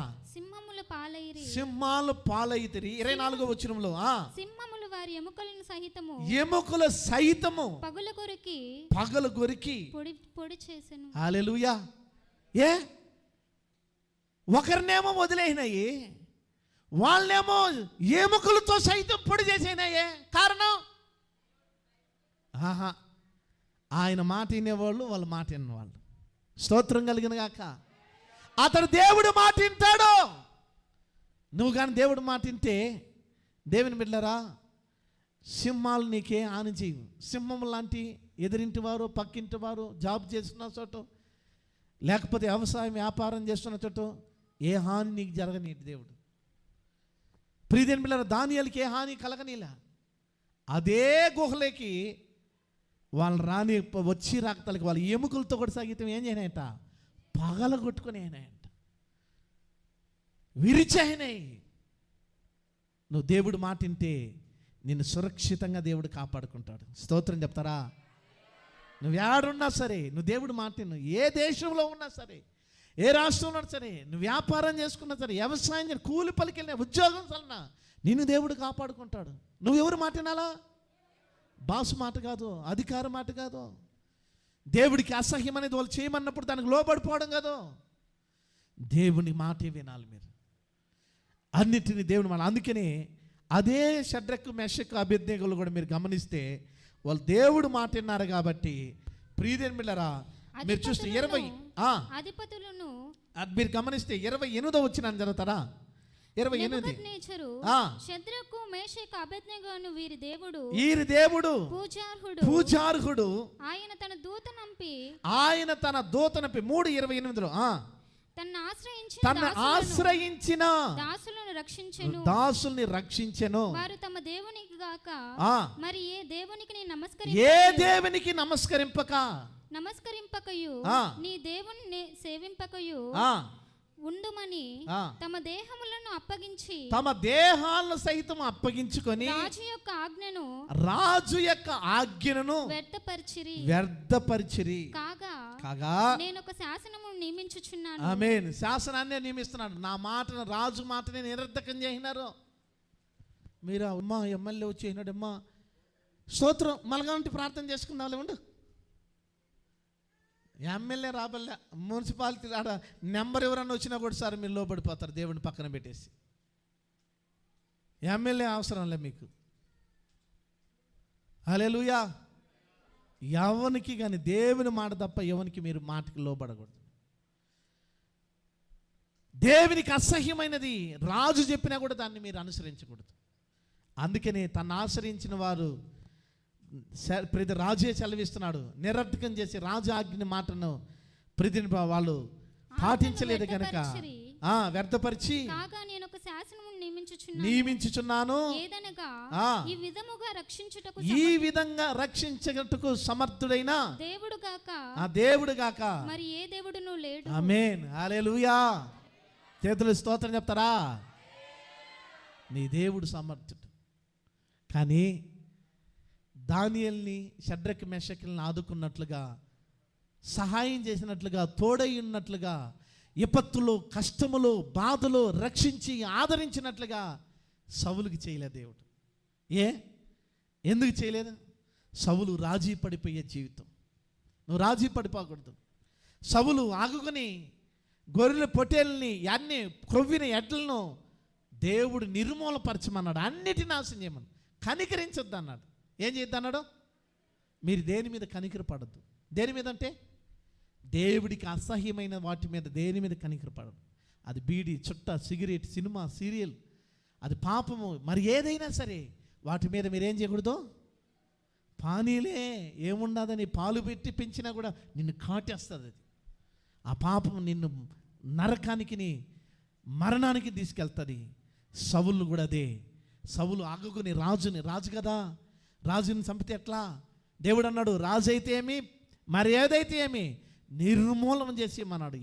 సింహాలు పాలైతిరి. 24వ వచనంలో సింహములు వారి ఎముకల సహితము పగలు కొరికి పొడి చేసెను. హల్లెలూయా. ఒకరినేమో వదిలేసినాయి, వాళ్ళనేమో ఎముకలతో సైతం పొడి చేసినాయే. కారణం ఆయన మాట వినేవాళ్ళు, వాళ్ళ మాట విన్నవాళ్ళు. స్తోత్రం కలిగిన గాక. అతడు దేవుడు మాట వింటాడు. నువ్వు కానీ దేవుడు మాట వింటే దేవుని బిడ్డలారా, సింహాలు నీకే హాని చేయవు. సింహం లాంటి ఎదురింటి వారు, పక్కింటి వారు, జాబ్ చేస్తున్న చోట, లేకపోతే వ్యవసాయం వ్యాపారం చేస్తున్న చోట ఏ హాని నీకు జరగనీటి దేవుడు. ప్రియదేవుని బిడ్డలారా, దానియేలుకి ఏ హాని కలగనీలా. అదే గుహలోకి వాళ్ళు రాని వచ్చి రాకతలకి వాళ్ళ ఎముకలతో కూడా సాగితం ఏం చేయనాయంట? పగల కొట్టుకుని అయినాయంట, విరిచాయినాయి. నువ్వు దేవుడు మాట వింటే నిన్ను సురక్షితంగా దేవుడు కాపాడుకుంటాడు. స్తోత్రం చెప్తారా? నువ్వు ఏడున్నా సరే, నువ్వు దేవుడు మాట విను. ఏ దేశంలో ఉన్నా సరే, ఏ రాష్ట్రంలో ఉన్నా సరే, నువ్వు వ్యాపారం చేసుకున్నా సరే, వ్యవసాయం కూలి పలికెళ్ళినా, ఉద్యోగం చల్లినా నిన్ను దేవుడు కాపాడుకుంటాడు. నువ్వు ఎవరు మాట వినాలా? బాసు మాట కాదు, అధికార మాట కాదు, దేవుడికి అసహ్యం అనేది వాళ్ళు చేయమన్నప్పుడు దానికి లోబడిపోవడం కదా. దేవుని మాటే వినాలి మీరు, అన్నిటిని దేవుని మాట. అందుకని అదే షడ్రకు మెషకు అబేద్నెగోలు కూడా మీరు గమనిస్తే వాళ్ళు దేవుడు మాట విన్నారు కాబట్టి ప్రియదేవుని బిడ్డలారా మీరు చూస్తే 20 అధిపతులను మీరు గమనిస్తే 28వ వచనం చదువుతారా? 28. షద్రకు మేషకు అబేద్నెగోను వీరి దేవుడు పూజార్హుడు ఆయన తన దూతనంపి 3:28లో తన ఆశ్రయించిన దాసుల్ని రక్షించెను. వారు తమ దేవునికి గాక మరి ఏ దేవునికి నమస్కరింపకయు నీ దేవుని సేవింపకయు ఉండుమని తమ దేహాలను సైతం అప్పగించుకొని రాజు యొక్క ఆజ్ఞను వ్యర్థపరిచిరి. కాగా నేను ఒక శాసనము నియమించుచున్నాను. ఆమేన్. శాసనాన్ని నియమిస్తున్నాడు. నా మాటను, రాజు మాటని నిరర్ధకం చేసినారు మీరు. అమ్మా ఎమ్మెల్యే వచ్చి అయినాడు, అమ్మా స్తోత్రం మలగాంటి ప్రార్థన చేసుకుందాం ఉండు. ఎమ్మెల్యే రాబల్లా, మున్సిపాలిటీ ఆడ నెంబర్ ఎవరన్నా వచ్చినా కూడా సార్ మీరు లోబడిపోతారు దేవుడిని పక్కన పెట్టేసి. ఎమ్మెల్యే అవసరంలే మీకు. హల్లెలూయా. ఎవరికి కానీ దేవుని మాట తప్ప ఎవరికి మీరు మాటకి లోబడకూడదు. దేవునికి అసహ్యమైనది రాజు చెప్పినా కూడా దాన్ని మీరు అనుసరించకూడదు. అందుకని తను ఆశ్రయించిన వారు ప్రతి రాజే చదివిస్తున్నాడు. నిరర్థకం చేసి రాజు ఆజ్ఞ మాటను ప్రతి వాళ్ళు పాటించలేదు కనుక వ్యర్థపరిచి నియమించుచున్నాను. ఈ విధంగా రక్షించుటకు సమర్థుడైన దేవుడు గాక మరి ఏ దేవుడును లేడు. ఆమేన్. హల్లెలూయా. చేతులు స్తోత్రం చెప్తారా? నీ దేవుడు సమర్థుడు. కానీ దానియేలుని, షడ్రకు మెషకులను ఆదుకున్నట్లుగా, సహాయం చేసినట్లుగా, తోడై ఉన్నట్లుగా, విపత్తులు, కష్టములు, బాధలు రక్షించి ఆదరించినట్లుగా సౌలుకి చేయలేదు దేవుడు. ఎందుకు చేయలేదు? సౌలు రాజీ పడిపోయే జీవితం. నువ్వు రాజీ పడిపోకూడదు. సౌలు ఆగుకొని గొర్రెల పొట్టేళ్ళని, అన్ని క్రొవ్విన ఎడ్లను దేవుడు నిర్మూలపరచమన్నాడు. అన్నిటిని నాశనం చేయమన్నాడు. కనికరించొద్దు అన్నాడు. ఏం చేద్దాం అన్నాడు? మీరు దేని మీద కనికరపడద్దు. దేని మీద అంటే దేవుడికి అసహ్యమైన వాటి మీద దేని మీద కనికరపడదు. అది బీడి, చుట్ట, సిగరెట్, సినిమా, సీరియల్, అది పాపము, మరి ఏదైనా సరే వాటి మీద మీరేం చేయకూడదు. పానీలే ఏముండదని పాలు పెట్టి పెంచినా కూడా నిన్ను కాటేస్తుంది. అది ఆ పాపం నిన్ను నరకానికి, మరణానికి తీసుకెళ్తుంది. సౌలు కూడా అదే. సౌలు ఆగుకుని రాజు కదా, రాజుని చంపితే ఎట్లా? దేవుడు అన్నాడు, రాజు అయితే ఏమి, మరి ఏదైతే ఏమి నిర్మూలన చేసి అన్నాడు.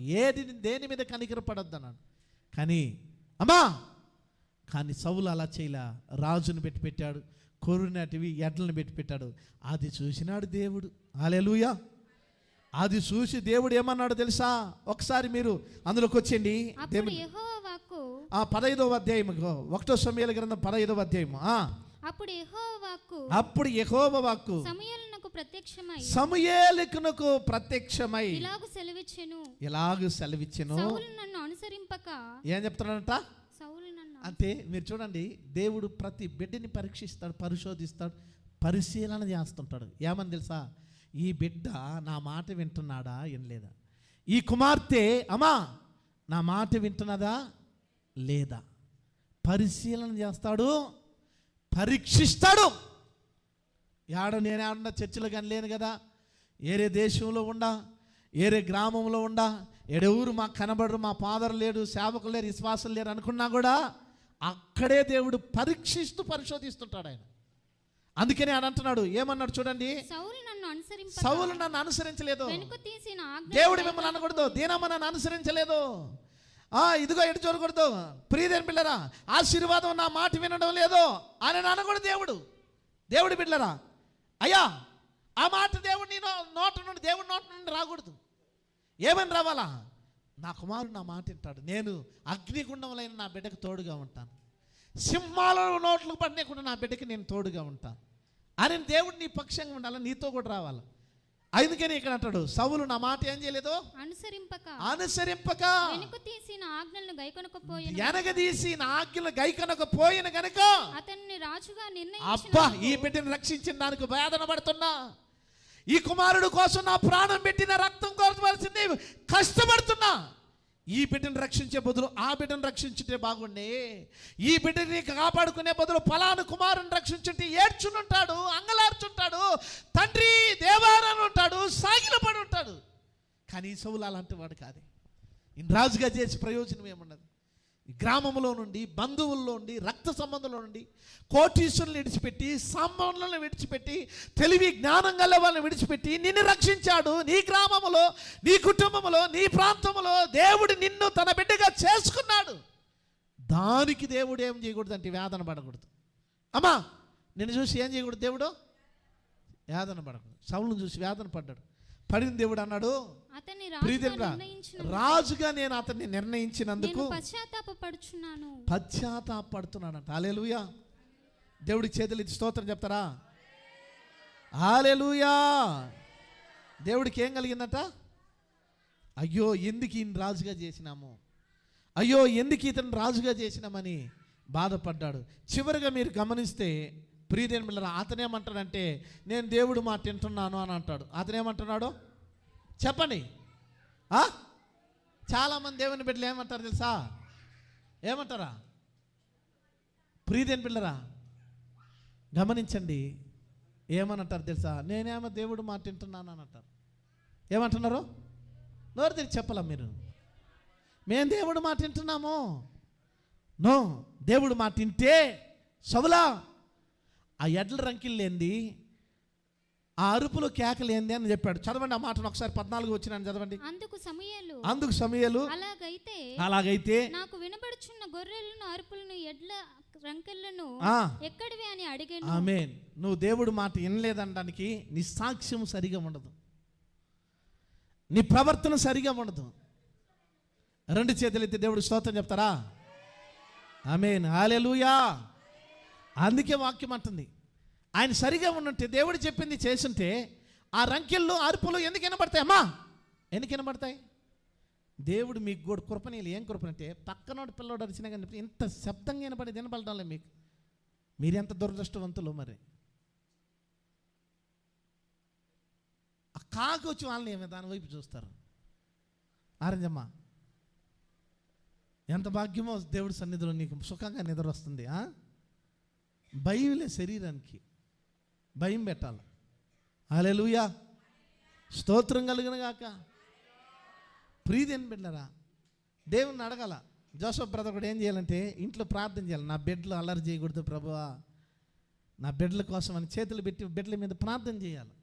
దేని మీద కనికరపడద్దు అన్నాడు. కానీ సౌలు అలా చేయలే. రాజును పెట్టాడు, కొర్రునటివి ఎడ్లను పెట్టాడు. అది చూసినాడు దేవుడు. హల్లెలూయా. అది చూసి దేవుడు ఏమన్నాడు తెలుసా? ఒకసారి మీరు అందులోకి వచ్చేయండి. 15వ అధ్యాయం, 1 సమూయేలు గ్రంథం 15వ అధ్యాయం. అప్పుడు యెహోవా వాక్కు సమూయేలునకు ప్రత్యక్షమై ఇలాగు సెలవిచ్చెను. ఏం చెప్తున్నాడంట అంటే మీరు చూడండి, దేవుడు ప్రతి బిడ్డని పరీక్షిస్తాడు, పరిశోధిస్తాడు, పరిశీలన చేస్తుంటాడు. ఏమని తెలుసా? ఈ బిడ్డ నా మాట వింటున్నాడా వినలేదా? ఈ కుమార్తె అమ్మా నా మాట వింటున్నదా లేదా? పరిశీలన చేస్తాడు, పరీక్షిస్తాడు. నేను ఏమన్నా చర్చిలో కానీ లేను కదా, ఏరే దేశంలో ఉండా, ఏరే గ్రామంలో ఉండా, ఎడెవరు మాకు కనబడరు, మా ఫాదర్ లేడు, సేవకులు లేరు, విశ్వాసం లేరు అనుకున్నా కూడా అక్కడే దేవుడు పరీక్షిస్తూ పరిశోధిస్తుంటాడు ఆయన. అందుకని ఆయన అంటున్నాడు, ఏమన్నాడు చూడండి, సౌలు నన్ను అనుసరించలేదు. దేవుడు మిమ్మల్ని అనకూడదు, దీనమ్మ నన్ను అనుసరించలేదు, ఇదిగో ఎటు చూడకూడదు. ప్రియదేవుని బిడ్డలారా, ఆశీర్వాదం నా మాట వినడం లేదు అని అనకూడదు. దేవుడి బిడ్డలారా, అయ్యా ఆ మాట దేవుడి నోట నుండి రాకూడదు. ఏమని రావాలా? నా కుమారుడు నా మాట వింటాడు, నేను అగ్నిగుండంలైన నా బిడ్డకు తోడుగా ఉంటాను, సింహాల నోట్లు పడినకుండా నా బిడ్డకి నేను తోడుగా ఉంటాను అని దేవుడు నీ పక్షంగా ఉండాలి, నీతో కూడా రావాలి. అందుకని ఇక్కడ అంటాడు, సౌలు నా మాట ఏం చేయలేదు, అనుసరింపక వెనకదీసిన ఆజ్ఞలను గైకొనకపోయిన గనుక అతన్ని రాజుగా అబ్బా, ఈ బిడ్డను రక్షించిన దానికి వేదన పడుతున్నా, ఈ కుమారుడు కోసం నా ప్రాణం పెట్టిన రక్తం కోరవలసింది కష్టపడుతున్నా, ఈ బిడ్డను రక్షించే బదులు ఆ బిడ్డను రక్షించుంటే బాగుండే, ఈ బిడ్డని కాపాడుకునే బదులు ఫలాను కుమారుని రక్షించుంటే ఏడ్చునుంటాడు, అంగలార్చుంటాడు, తండ్రి దేవారాన్ని ఉంటాడు, సాగిలపడి ఉంటాడు. కానీ సౌలు అలాంటి వాడు కాదే. రాజుగా చేసి ప్రయోజనం ఏమున్నది? గ్రామంలో నుండి, బంధువుల్లో నుండి, రక్త సంబంధంలో నుండి, కోటీశ్వరులను విడిచిపెట్టి, సామాన్యులను విడిచిపెట్టి, తెలివి జ్ఞానం గల వాళ్ళని విడిచిపెట్టి నిన్ను రక్షించాడు. నీ గ్రామంలో, నీ కుటుంబంలో, నీ ప్రాంతంలో దేవుడు నిన్ను తన బిడ్డగా చేసుకున్నాడు. దానికి దేవుడు ఏం చేయకూడదు అంటే వేదన పడకూడదు. అమ్మా, నిన్ను చూసి ఏం చేయకూడదు దేవుడు? వేదన పడకూడదు. సౌలును చూసి వేదన పడ్డాడు. పడిన దేవుడు అన్నాడు, రాజుగా నేను అతన్ని నిర్ణయించినందుకు పశ్చాత్తాపడుతున్నాడంట. హల్లెలూయా. దేవుడికి చేతులు ఇచ్చి స్తోత్రం చెప్తారా? హల్లెలూయా. దేవుడికి ఏం కలిగిందట? అయ్యో, ఎందుకు ఈయన రాజుగా చేసినాము, అయ్యో ఎందుకు ఇతను రాజుగా చేసినామని బాధపడ్డాడు. చివరిగా మీరు గమనిస్తే ప్రియదేవుని బిడ్డలారా, అతనేమంటాడంటే నేను దేవుడు మాట వింటున్నాను అని అంటాడు. అతనేమంటున్నాడు చెప్పండి? చాలామంది దేవుని బిడ్డలు ఏమంటారు తెలుసా? ఏమంటారా? ప్రియదేవుని బిడ్డలారా గమనించండి, ఏమనంటారు తెలుసా? నేనేమో దేవుడు మాట వింటున్నాను అని అంటారు. ఏమంటున్నారు? నోరు తెరిచి చెప్పాలా మీరు? మేము దేవుడు మాట వింటున్నాము. నో, దేవుడు మాట వింటే సౌలా ఆ ఎడ్ల రంకిళ్ళేంది, ఆ అరుపులు కేకలేంది అని చెప్పాడు. చదవండి ఆ మాటను ఒకసారి. 14 వచ్చిన చదవండి. అందుకు సమూయేలు అలాగైతే నాకు వినబడుచున్న గొర్రెలను, అరుపులను, ఎడ్ల రంకెలను ఎక్కడివి అని అడిగాను. ఆమేన్. నువ్వు దేవుడు మాట వినలేదనడానికి నీ సాక్ష్యం సరిగా ఉండదు, నీ ప్రవర్తన సరిగా ఉండదు. 2 చేతులు ఎత్తి దేవుడు స్తోత్రం చెప్తారా? ఆమేన్. హల్లెలూయా. అందుకే వాక్యం అంటుంది, ఆయన సరిగా ఉండుంటే, దేవుడు చెప్పింది చేస్తుంటే ఆ రంకెళ్ళు, అరుపులు ఎందుకు వినబడతాయి? అమ్మా, ఎందుకు వినబడతాయి? దేవుడు మీకు కూడా కృపనీయులు. ఏం కృపనంటే పక్కనోడు పిల్లోడు అరిచినా కానీ ఇంత శబ్దంగా వినపడేది వినపడటంలే మీకు. మీరెంత దురదృష్టవంతులు. మరి ఆ కాకి వచ్చి వాళ్ళని ఏమో దాని వైపు చూస్తారు. ఆరంజమ్మ, ఎంత భాగ్యమో దేవుడి సన్నిధిలో నీకు సుఖంగా నిద్ర వస్తుంది. భయంలే, శరీరానికి భయం పెట్టాలి. హల్లెలూయా. స్తోత్రం కలుగును గాక. ప్రియదేవుని బిడ్డలారా, దేవుణ్ణి అడగాల. జోసఫ్ బ్రదర్ కూడా ఏం చేయాలంటే ఇంట్లో ప్రార్థన చేయాలి. నా బిడ్డలు అల్లరి చేయకూడదు ప్రభువా, నా బిడ్డల కోసం అని చేతులు పెట్టి బిడ్డల మీద ప్రార్థన చేయాలి.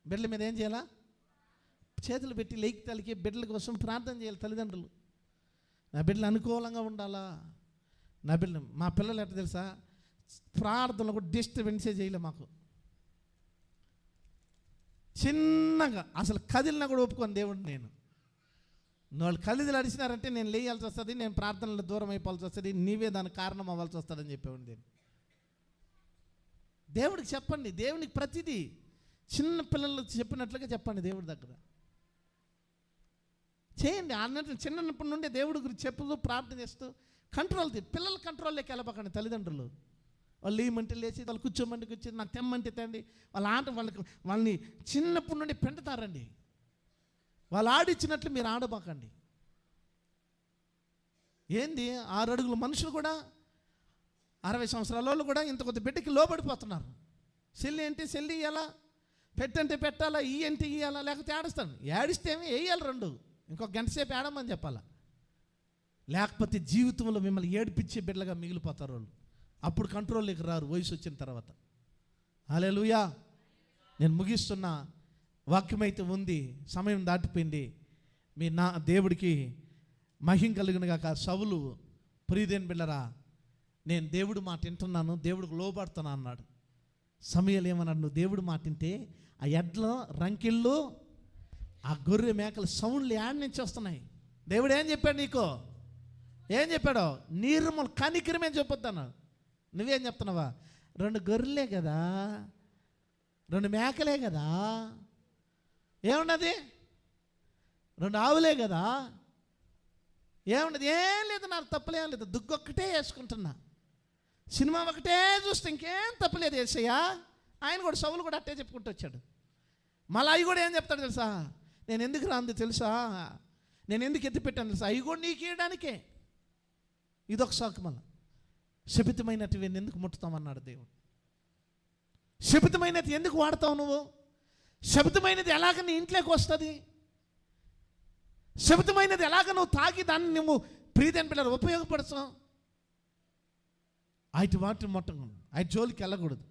బిడ్డల మీద ఏం చేయాలా? చేతులు పెట్టి లేకి తలికి బిడ్డల కోసం ప్రార్థన చేయాలి. తల్లిదండ్రులు, నా బిడ్డలు అనుకూలంగా ఉండాలా. నా బిడ్డలు, మా పిల్లలు ఎట్లా తెలుసా, ప్రార్థనలు కూడా డిస్టర్బెన్సే చేయలే మాకు. చిన్నగా అసలు కదిలినా కూడా ఒప్పుకోను దేవుడు. నేను వాళ్ళు కదిలి అడిచినారంటే నేను లేయాల్సి వస్తుంది, నేను ప్రార్థనలో దూరం అయిపోవాల్సి వస్తుంది, నీవే దానికి కారణం అవ్వాల్సి వస్తుందని చెప్పేవాడు. నేను దేవుడికి చెప్పండి. దేవునికి ప్రతిదీ చిన్న పిల్లలు చెప్పినట్లుగా చెప్పండి. దేవుడి దగ్గర చేయండి. అన్నట్లు చిన్నప్పటి నుండి దేవుడి గురించి చెప్పుతూ ప్రార్థన చేస్తూ కంట్రోల్ పిల్లలు కంట్రోల్లోకి వెళ్ళబోకండి. తల్లిదండ్రులు వాళ్ళు ఏమంటే లేచి, వాళ్ళు కూర్చోమంటే కూర్చొని, నాకు తెమ్మంటే తండి, వాళ్ళ ఆట వాళ్ళని చిన్నప్పటి నుండి పెంటుతారండి. వాళ్ళు ఆడిచ్చినట్లు మీరు ఆడబాకండి. ఏంది 6 అడుగుల మనుషులు కూడా 60 సంవత్సరాల వాళ్ళు కూడా ఇంత కొద్ది బిడ్డకి లోబడిపోతున్నారు. సెల్లి అంటే సెల్లి ఇవ్వాలా, పెట్టంటే పెట్టాలా, ఈ అంటే ఇవ్వాలా, లేకపోతే ఆడిస్తాను. ఏడిస్తేమే వేయాలి 2, ఇంకొక గంట సేపు ఆడమని చెప్పాలా. లేకపోతే జీవితంలో మిమ్మల్ని ఏడిపించే బిడ్డలుగా మిగిలిపోతారు వాళ్ళు. అప్పుడు కంట్రోల్లోకి రారు వయసు వచ్చిన తర్వాత. హల్లెలూయా. నేను ముగిస్తున్నా. వాక్యం అయితే ఉంది, సమయం దాటిపోయింది. మీ నా దేవుడికి మహిమ కలుగును గాక. సౌలు ప్రియదేవుని బిడ్డలారా, నేను దేవుడు మాట వింటున్నాను, దేవుడికి లోబడుతున్నా అన్నాడు. సమూయేలు ఏమన్నాడు? నువ్వు దేవుడు మాట వింటే ఆ ఎడ్ల రంకిళ్ళు, ఆ గొర్రె మేకల సౌండ్లు యాడ్ నుంచి వస్తున్నాయి. దేవుడు ఏం చెప్పాడు నీకు? ఏం చెప్పాడో? నిర్మూల కనికరమే చెప్పొద్దాను. నువ్వేం చెప్తున్నావా? 2 గొర్రెలే కదా, 2 మేకలే కదా, ఏమున్నది? 2 ఆవులే కదా. ఏమున్నది? ఏం లేదు, నాకు తప్పులేం లేదు, దుగ్గొక్కటే వేసుకుంటున్నా, సినిమా ఒకటే చూస్తే ఇంకేం తప్పులేదు యేసయ్యా. ఆయన కూడా సౌలు కూడా అట్టే చెప్పుకుంటూ వచ్చాడు. మళ్ళీ అవి కూడా ఏం చెప్తాడు తెలుసా? నేను ఎందుకు రాంది తెలుసా, నేను ఎందుకు ఎత్తి పెట్టాను తెలుసా, అవి కూడా నీకు ఇవ్వడానికే. ఇదొక సాకు. మళ్ళీ శపితమైనటివి ఎందుకు ముట్టుతామన్నాడు దేవుడు. శపితమైనది ఎందుకు వాడతావు నువ్వు? శపితమైనది ఎలాగ నీ ఇంట్లోకి వస్తుంది? శపితమైనది ఎలాగ నువ్వు తాగి దాన్ని నువ్వు ప్రీతిని పిల్లలు ఉపయోగపడతావు? అటు వాటిని ముట్టకూడదు, అటు జోలికి వెళ్ళకూడదు.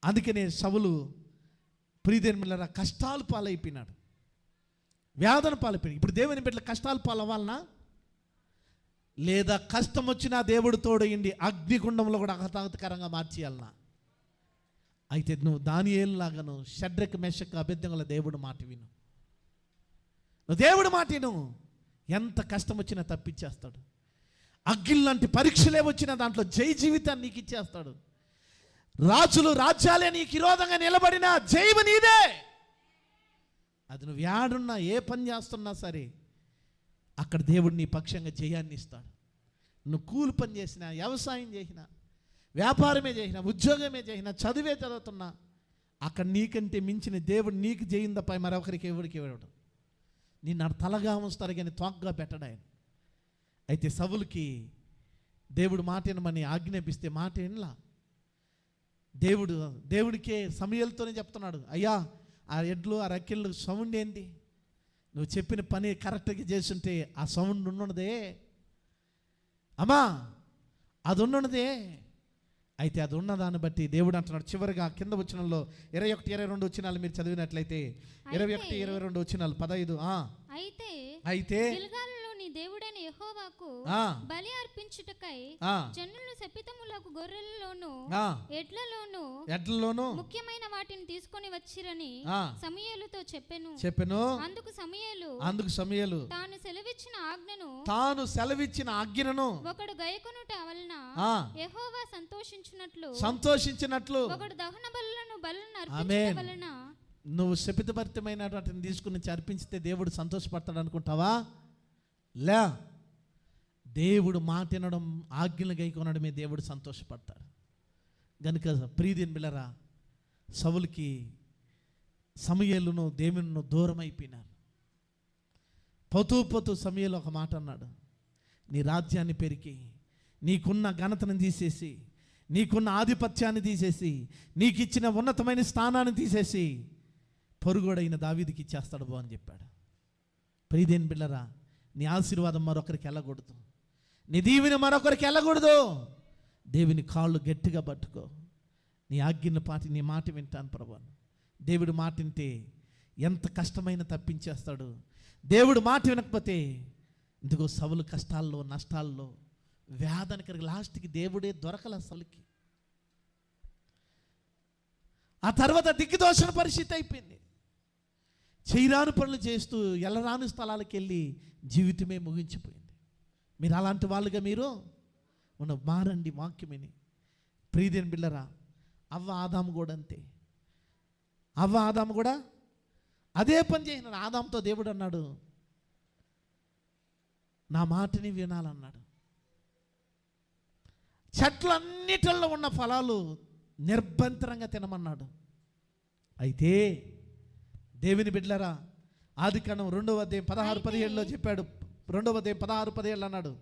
అందుకనే సౌలు ప్రీతిని పిల్లల కష్టాలు పాలైపోయినాడు, వేదన పాలైపోయినాడు. ఇప్పుడు దేవుని బిడ్డల కష్టాలు పాలవ్వాలనా? లేదా కష్టం వచ్చినా దేవుడు తోడయింది అగ్నిగుండంలో కూడా అహతాహతకరంగా మార్చేయాలనా? అయితే నువ్వు దానియేలులాగాను షడ్రక్ మెషక్ అబేద్నెగోల దేవుడు మాట విను. నువ్వు దేవుడు మాట విను. ఎంత కష్టం వచ్చినా తప్పించేస్తాడు. అగ్గిల్లాంటి పరీక్షలే వచ్చినా దాంట్లో జై జీవితాన్ని నీకు ఇచ్చేస్తాడు. రాజులు రాజ్యాలే నీకు విరోధంగా నిలబడినా జైవు నీదే. అది నువ్వు యాడున్నా ఏ పని చేస్తున్నా సరే అక్కడ దేవుడు నీ పక్షంగా జయాన్ని ఇస్తాడు. నువ్వు కూలి పని చేసినా, వ్యవసాయం చేసినా, వ్యాపారమే చేసినా, ఉద్యోగమే చేసినా, చదివే చదువుతున్నా, అక్కడ నీకంటే మించిన దేవుడు నీకు జయం తప్ప మరొకరికి ఎవరికి ఇవ్వడు. నిన్ను తలగా ఉంచుతారు కానీ తోకగా పెట్టడు ఆయన. అయితే సౌలుకి దేవుడు మాట వినమని ఆజ్ఞాపిస్తే మాట వినలా. దేవుడికే సమయలతోనే చెప్తున్నాడు, అయ్యా ఆ ఎడ్లు ఆ రక్కెళ్ళు సౌండ్ ఏంటి? నువ్వు చెప్పిన పని కరెక్ట్గా చేస్తుంటే ఆ సౌండ్ ఉన్నదే అమ్మా, అది ఉన్నదే. అయితే అది ఉన్నదాన్ని బట్టి దేవుడు అంటున్నాడు చివరిగా కింద వచనంలో 21, 22 వచనాలు మీరు చదివినట్లయితే 21, 22 వచనాలు 15. అయితే గిల్గాలులోని దేవుడైన యెహోవాకు బలి అర్పించుటకై జనులు శపితములకు గొర్రెలలోను ఎడ్లలోను ముఖ్యమైన వాటిని తీసుకొని వచ్చిరని సమూయేలుతో చెప్పెను. అందుకు సమూయేలు తాను సెలవిచ్చిన ఆజ్ఞను ఒకడు గైకొనుట వలన యెహోవా సంతోషించినట్లు ఒకడు దహన బలులను అర్పించుట వలన. నువ్వు శపితభరితమైన వాటిని తీసుకుని అర్పించితే దేవుడు సంతోషపడతాడు అనుకుంటావా? లే, దేవుడు మాట వినడం, ఆజ్ఞలు గైకొనడమే దేవుడు సంతోషపడతాడు. గనుక ప్రియదేని బిళ్ళరా, సౌలుకి సమూయేలును దేవునిను దూరం అయిపోయినారు. పోతూ సమూయేలు ఒక మాట అన్నాడు, నీ రాజ్యాన్ని పెరికి, నీకున్న ఘనతను తీసేసి, నీకున్న ఆధిపత్యాన్ని తీసేసి, నీకు ఇచ్చిన ఉన్నతమైన స్థానాన్ని తీసేసి పొరుగోడైన దావీదుకి ఇచ్చేస్తాడు బో అని చెప్పాడు. ప్రియదేని బిళ్ళరా, నీ ఆశీర్వాదం మరొకరికి వెళ్ళకూడదు, నీ దీవెన మరొకరికి వెళ్ళకూడదు. దేవుని కాళ్ళు గట్టిగా పట్టుకో. నీ ఆజ్ఞను పాటి నీ మాట వింటాను ప్రభు. దేవుడు మాట వింటే ఎంత కష్టమైన తప్పించేస్తాడు. దేవుడు మాట వినకపోతే ఇందుకో సౌలు కష్టాల్లో, నష్టాల్లో, వేదనకి లాస్ట్కి దేవుడే దొరకల సౌలుకి. ఆ తర్వాత దిగ్గుదోషణ పరిస్థితి అయిపోయింది. చేయరాని పనులు చేస్తూ ఎల్లరాని స్థలాలకు వెళ్ళి జీవితమే ముగించిపోయింది. మీరు అలాంటి వాళ్ళుగా మీరు మారండి వాక్యమని. ప్రియదేని బిళ్ళరా, అవ్వ ఆదాము కూడా అంతే. అవ్వ ఆదాము కూడా అదే పని చేసినాడు. ఆదాముతో దేవుడు అన్నాడు, నా మాటని వినాలన్నాడు. చెట్లన్నిటిల్లో ఉన్న ఫలాలు నిర్భంతరంగా తినమన్నాడు. అయితే దేవుని బిడ్డలారా, ఆదికాండం 2వ అధ్యాయం 16-17 చెప్పాడు. 2వ అధ్యాయం 16-17 అన్నాడు.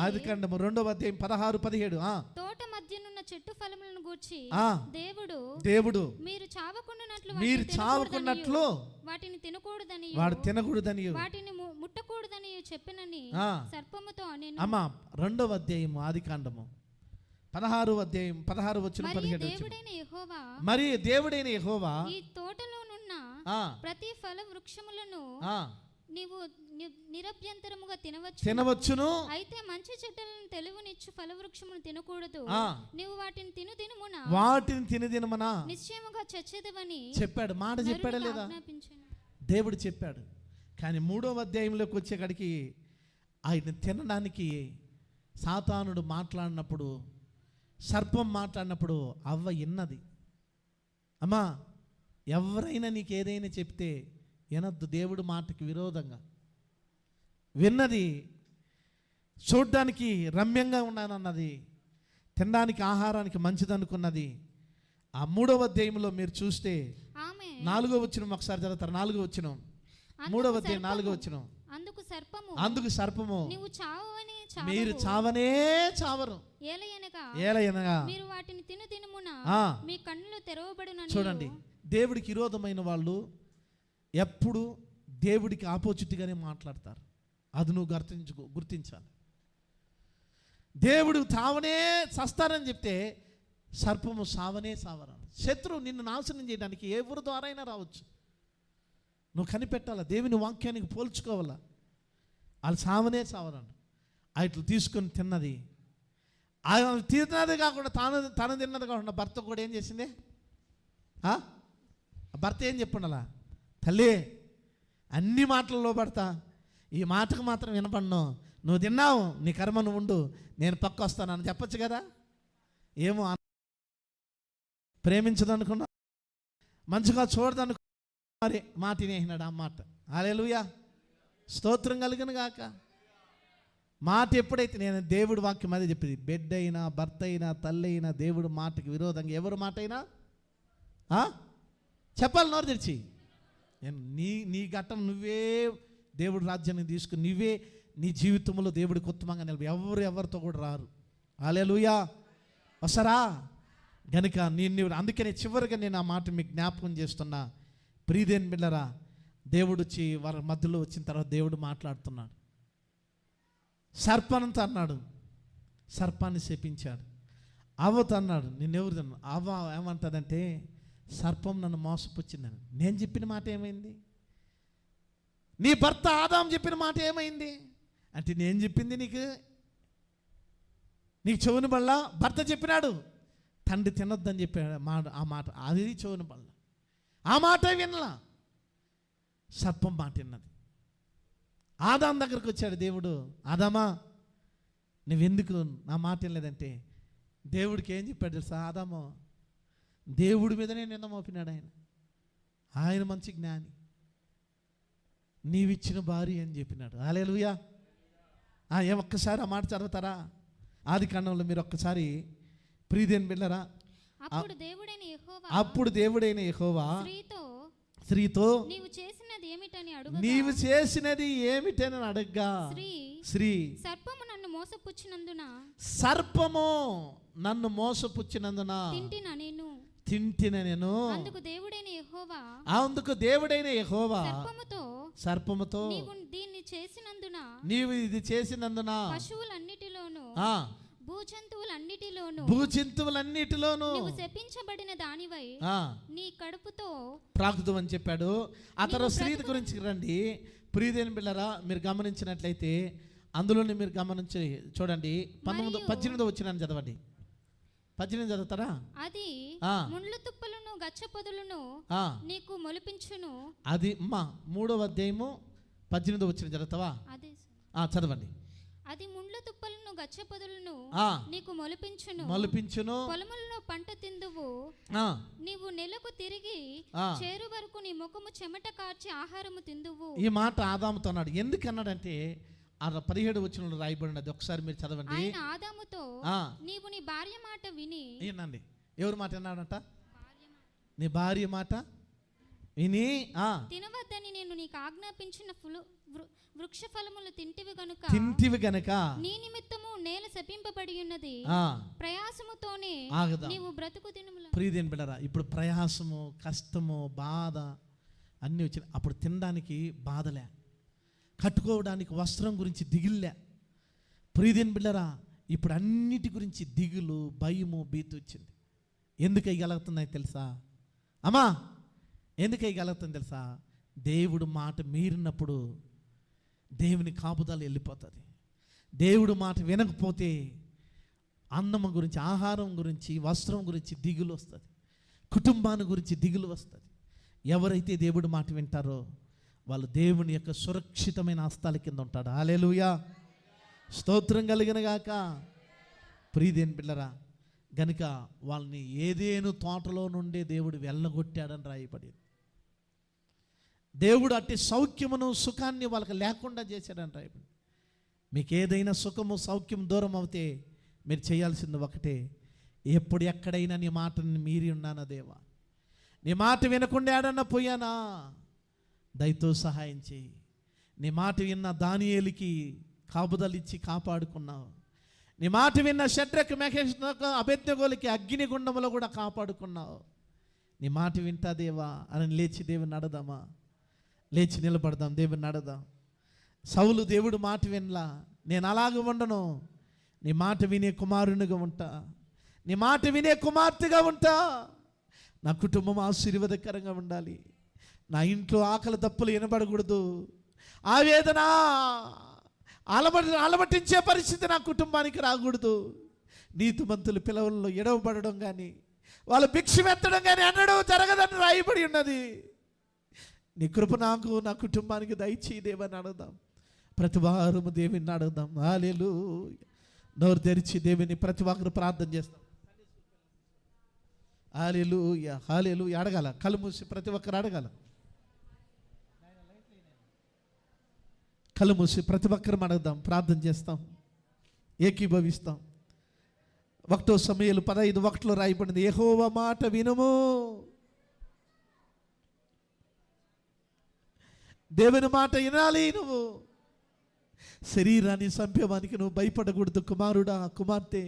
ఆదికాండం 2వ అధ్యాయం 16-17 తోట మధ్యనున్న చెట్టు ఫలములను గూర్చి దేవుడు మీరు చావకున్నట్లు వాటిని తినకూడదని వాటిని ముట్టకూడదని చెప్పినని సర్పముతో అనెను. అమ్మా 2వ అధ్యాయం ఆదికాండము 16వ అధ్యాయం 16 వచనం 17. మరి దేవుడైన యెహోవా ఈ తోటలోనున్న ప్రతి ఫల వృక్షములను నీవు నిరభ్యంతరముగా తినవచ్చును. అయితే మంచి చెట్టులను తెలివినిచ్చు ఫల వృక్షమును తినకూడదు. నీవు వాటిని తినుదినమున నిశ్చయముగా చచ్చేదవని చెప్పాడు. మాట చెప్పాడా లేదా? దేవుడు చెప్పాడు. కానీ 3వ అధ్యాయంలోకి వచ్చేకాడికి ఆయన తినడానికి సాతానుడు మాట్లాడినప్పుడు, సర్పం మాట్లాడినప్పుడు అవ్వ విన్నది. అమ్మా ఎవరైనా నీకు ఏదైనా చెప్తే వినొద్దు. దేవుడి మాటకి విరోధంగా విన్నది చూడ్డానికి రమ్యంగా ఉన్నానన్నది, తినడానికి ఆహారానికి మంచిదనుకున్నది. ఆ 3వ అధ్యాయంలో మీరు చూస్తే ఆమేన్. 4వ వచనం ఒకసారి చదువుతారు. 4వ వచనం, 3వ అధ్యాయం 4వ వచనం. అందుకు సర్పము నీవు చావవని మీరు చావనే చావరు, ఏలయనగా మీరు వాటిని తిను దినమున మీ కన్నులు తెరవబడునని. చూడండి, దేవుడికి విరోధమైన వాళ్ళు ఎప్పుడు దేవుడికి ఆపోజిట్గానే మాట్లాడతారు. అది నువ్వు గుర్తించాలి. దేవుడు చావనే చస్తారని చెప్తే సర్పము సావనే సావరా. శత్రువు నిన్ను నాశనం చేయడానికి ఎవరి ద్వారా అయినా రావచ్చు. నువ్వు కనిపెట్టాలా, దేవుని వాక్యానికి పోల్చుకోవాలా. వాళ్ళు సావనే సావరాను. అట్లు తీసుకొని తిన్నది, తిన్నది కాకుండా తను తిన్నది కాకుండా భర్త కూడా ఏం చేసింది? భర్త ఏం చెప్పుండాలా? తల్లి, అన్ని మాటల్లో పడతా, ఈ మాటకు మాత్రం వినపడను. నువ్వు తిన్నావు, నీ కర్మ నువ్వు ఉండు, నేను పక్క వస్తానని చెప్పచ్చు కదా. ఏమో ప్రేమించదనుకున్నా, మంచిగా చూడదనుకున్నా, మరి మాట వినేసినాడు. ఆ మాట హల్లెలూయా, స్తోత్రం కలుగును గాక. మాట ఎప్పుడైతే, నేను దేవుడి వాక్యం అదే చెప్పింది, బిడ్డ అయినా భర్త అయినా తల్లి అయినా దేవుడి మాటకి విరోధంగా ఎవరి మాట అయినా చెప్పాలి నోరు తెరిచి. నీ ఘట్టం నువ్వే దేవుడి రాజ్యాన్ని తీసుకుని నువ్వే నీ జీవితంలో దేవుడికి ఉత్తమంగా నిలబడి ఎవరితో కూడా రారు. హల్లెలూయా, వస్తారా గనుక అందుకనే చివరిగా నేను ఆ మాట మీకు జ్ఞాపకం చేస్తున్నా. ప్రియదేని బిడ్డలారా, దేవుడు వచ్చి వారి మధ్యలో వచ్చిన తర్వాత దేవుడు మాట్లాడుతున్నాడు. సర్పంతో అన్నాడు, సర్పాన్ని శపించాడు. అవ్వతో అన్నాడు, నిన్నెవరు తిన్నా? అవ్వ ఏమంటుందంటే, సర్పం నన్ను మోసపుచ్చిందని. నేను చెప్పిన మాట ఏమైంది? నీ భర్త ఆదాం చెప్పిన మాట ఏమైంది అంటే, నేను చెప్పింది నీకు చెవుని బళ్ళ. భర్త చెప్పినాడు, తండ్రి తినొద్దని చెప్పాడు ఆ మాట, అది చెవుని బళ్ళ. ఆ మాట వినలా, సర్పం మాట విన్నది. ఆదాం దగ్గరకు వచ్చాడు దేవుడు, ఆదామా నువ్వెందుకు నా మాట వినలేదంటే, దేవుడికి ఏం చెప్పాడు తెలుసా? ఆదాము దేవుడి మీదనే నింద మోపినాడు. ఆయన మంచి జ్ఞాని, నీవిచ్చిన భార్య అని చెప్పినాడు. హల్లెలూయా. ఒక్కసారి ఆ మాట చదువుతారా? ఆదికాండంలో మీరు ఒక్కసారి, ప్రియదేని బిడ్డలారా, అప్పుడు దేవుడైన యెహోవా స్త్రీతో నీవు చేసినది ఏమిటని అడగ్గా, స్త్రీ సర్పము నన్ను మోసపుచ్చినందున తింటిన నేను. అందుకు దేవుడైన యెహోవా సర్పముతో నీవు ఇది చేసినందున భూజంతువులన్నిటిలోను శపించబడిన దానివై నీ కడుపుతో ప్రాకుదు అని చెప్పాడు. ఆ తర్వాత స్త్రీ గురించి రండి. ప్రియదేని బిడ్డలారా, మీరు గమనించినట్లయితే అందులోనే మీరు గమనించి చూడండి. 18 వచ్చినాను చదవండి. 18 చదువుతారా? అది ముండ్ల తుప్పలను గచ్చ పొదలను నీకు మొలిపించును. అది 3వ అధ్యాయము 18 వచ్చిన చదువుతావా? చదవండి. అది ముండ్ల తుప్పలను గచ్చ పొదలను నీకు మొలిపించును. పొలములను పంట తిందువు. నీవు నెలకు తిరిగి చేరు వరకు నీ ముఖము చెమట కార్చి ఆహారము తిందువు. ఈ మాట ఆదాముతో అన్నాడు. ఎందుకన్నాడంటే, 17 వచనంలో రాయబడినది. ఒకసారి మీరు చదవండి. ఆయన ఆదాముతో, నీవు నీ భార్య మాట విని. ఏనండి, ఎవరి మాట అన్నాడంట? నీ భార్య మాట విని తినవద్దని నేను నీకు ఆజ్ఞాపించిన వృక్ష ఫలములు తింటివి గనుక నీ నిమిత్తము నేల శపింపబడి ఉన్నది. ప్రయాసముతోనే నీవు బ్రతుకు తినుముల. ప్రియదేని బిడ్డలారా, ఇప్పుడు ప్రయాసము, కష్టము, బాధ అన్నీ వచ్చిన అప్పుడు తినడానికి బాధలే, కట్టుకోవడానికి వస్త్రం గురించి దిగులే. ప్రియదేని బిడ్డలారా, ఇప్పుడు అన్నిటి గురించి దిగులు, భయము, భీతి వచ్చింది. ఎందుకు అయ్యగలుగుతున్నాయి తెలుసా అమ్మా? ఎందుకు అయ్యగలుగుతుంది తెలుసా? దేవుడు మాట మీరినప్పుడు దేవుని కాపుదల వెళ్ళిపోతుంది. దేవుడు మాట వినకపోతే అన్నం గురించి, ఆహారం గురించి, వస్త్రం గురించి దిగులు వస్తుంది. కుటుంబాన్ని గురించి దిగులు వస్తుంది. ఎవరైతే దేవుడి మాట వింటారో వాళ్ళు దేవుని యొక్క సురక్షితమైన హస్తాల కింద ఉంటాడు. హల్లెలూయా, స్తోత్రం కలిగిన గాక. ప్రియదేని బిడ్డలారా, గనుక వాళ్ళని ఏదేను తోటలో నుండే దేవుడు వెళ్ళగొట్టాడని రాయబడింది. దేవుడు అట్టి సౌఖ్యమును సుఖాన్ని వాళ్ళకి లేకుండా చేశాడని రాయబడింది. మీకు ఏదైనా సుఖము సౌఖ్యం దూరం అవుతే మీరు చేయాల్సింది ఒకటే, ఎప్పుడు ఎక్కడైనా నీ మాటని మీరి ఉన్నానా దేవా, నీ మాట వినకుండా ఏడన్నా పోయానా, దయతో సహాయం చేయి. నీ మాట విన్న దానియేలుకి కాపుదలిచ్చి కాపాడుకున్నావు. నీ మాట విన్న షడ్రకు మెషకు అబేద్నెగోలకి అగ్ని గుండములో కూడా కాపాడుకున్నావు. నీ మాట వింటా దేవా అని లేచి దేవుని అడదామా? లేచి నిలబడదాం, దేవుని అడదాం. సౌలు దేవుడు మాట వినలా, నేను అలాగ ఉండను, నీ మాట వినే కుమారునిగా ఉంటా, నీ మాట వినే కుమార్తెగా ఉంటా. నా కుటుంబం ఆశీర్వాదకరంగా ఉండాలి, నా ఇంట్లో ఆకలి దప్పులు వినబడకూడదు, ఆవేదన అలమటించే పరిస్థితి నా కుటుంబానికి రాకూడదు. నీతిమంతులు పిల్లల్లో ఎడవబడడం కానీ వాళ్ళు భిక్షమెత్తడం కానీ అన్నడూ జరగదని రాయబడి ఉన్నది. నీ కృప నాకు నా కుటుంబానికి దయచేయి దేవని అడుగుదాం. ప్రతి వారము దేవుని అడుగుదాం. హల్లెలూయా. నోరు తెరిచి దేవుని ప్రతి వారు ప్రార్థన చేస్తాం. హల్లెలూయా, హల్లెలూయా. అడగాల, కళ్ళు మూసి ప్రతి ఒక్కరు అడగాల. కళ్ళు మూసి ప్రతి ఒక్కరం అడగదాం, ప్రార్థన చేస్తాం, ఏకీభవిస్తాం. 1 సమూయేలు 15:1 రాయబడింది, యెహోవా మాట వినుము. దేవుని మాట వినాలి. నువ్వు శరీరాన్ని చంపేవానికి నువ్వు భయపడకూడదు. కుమారుడా, కుమార్తె,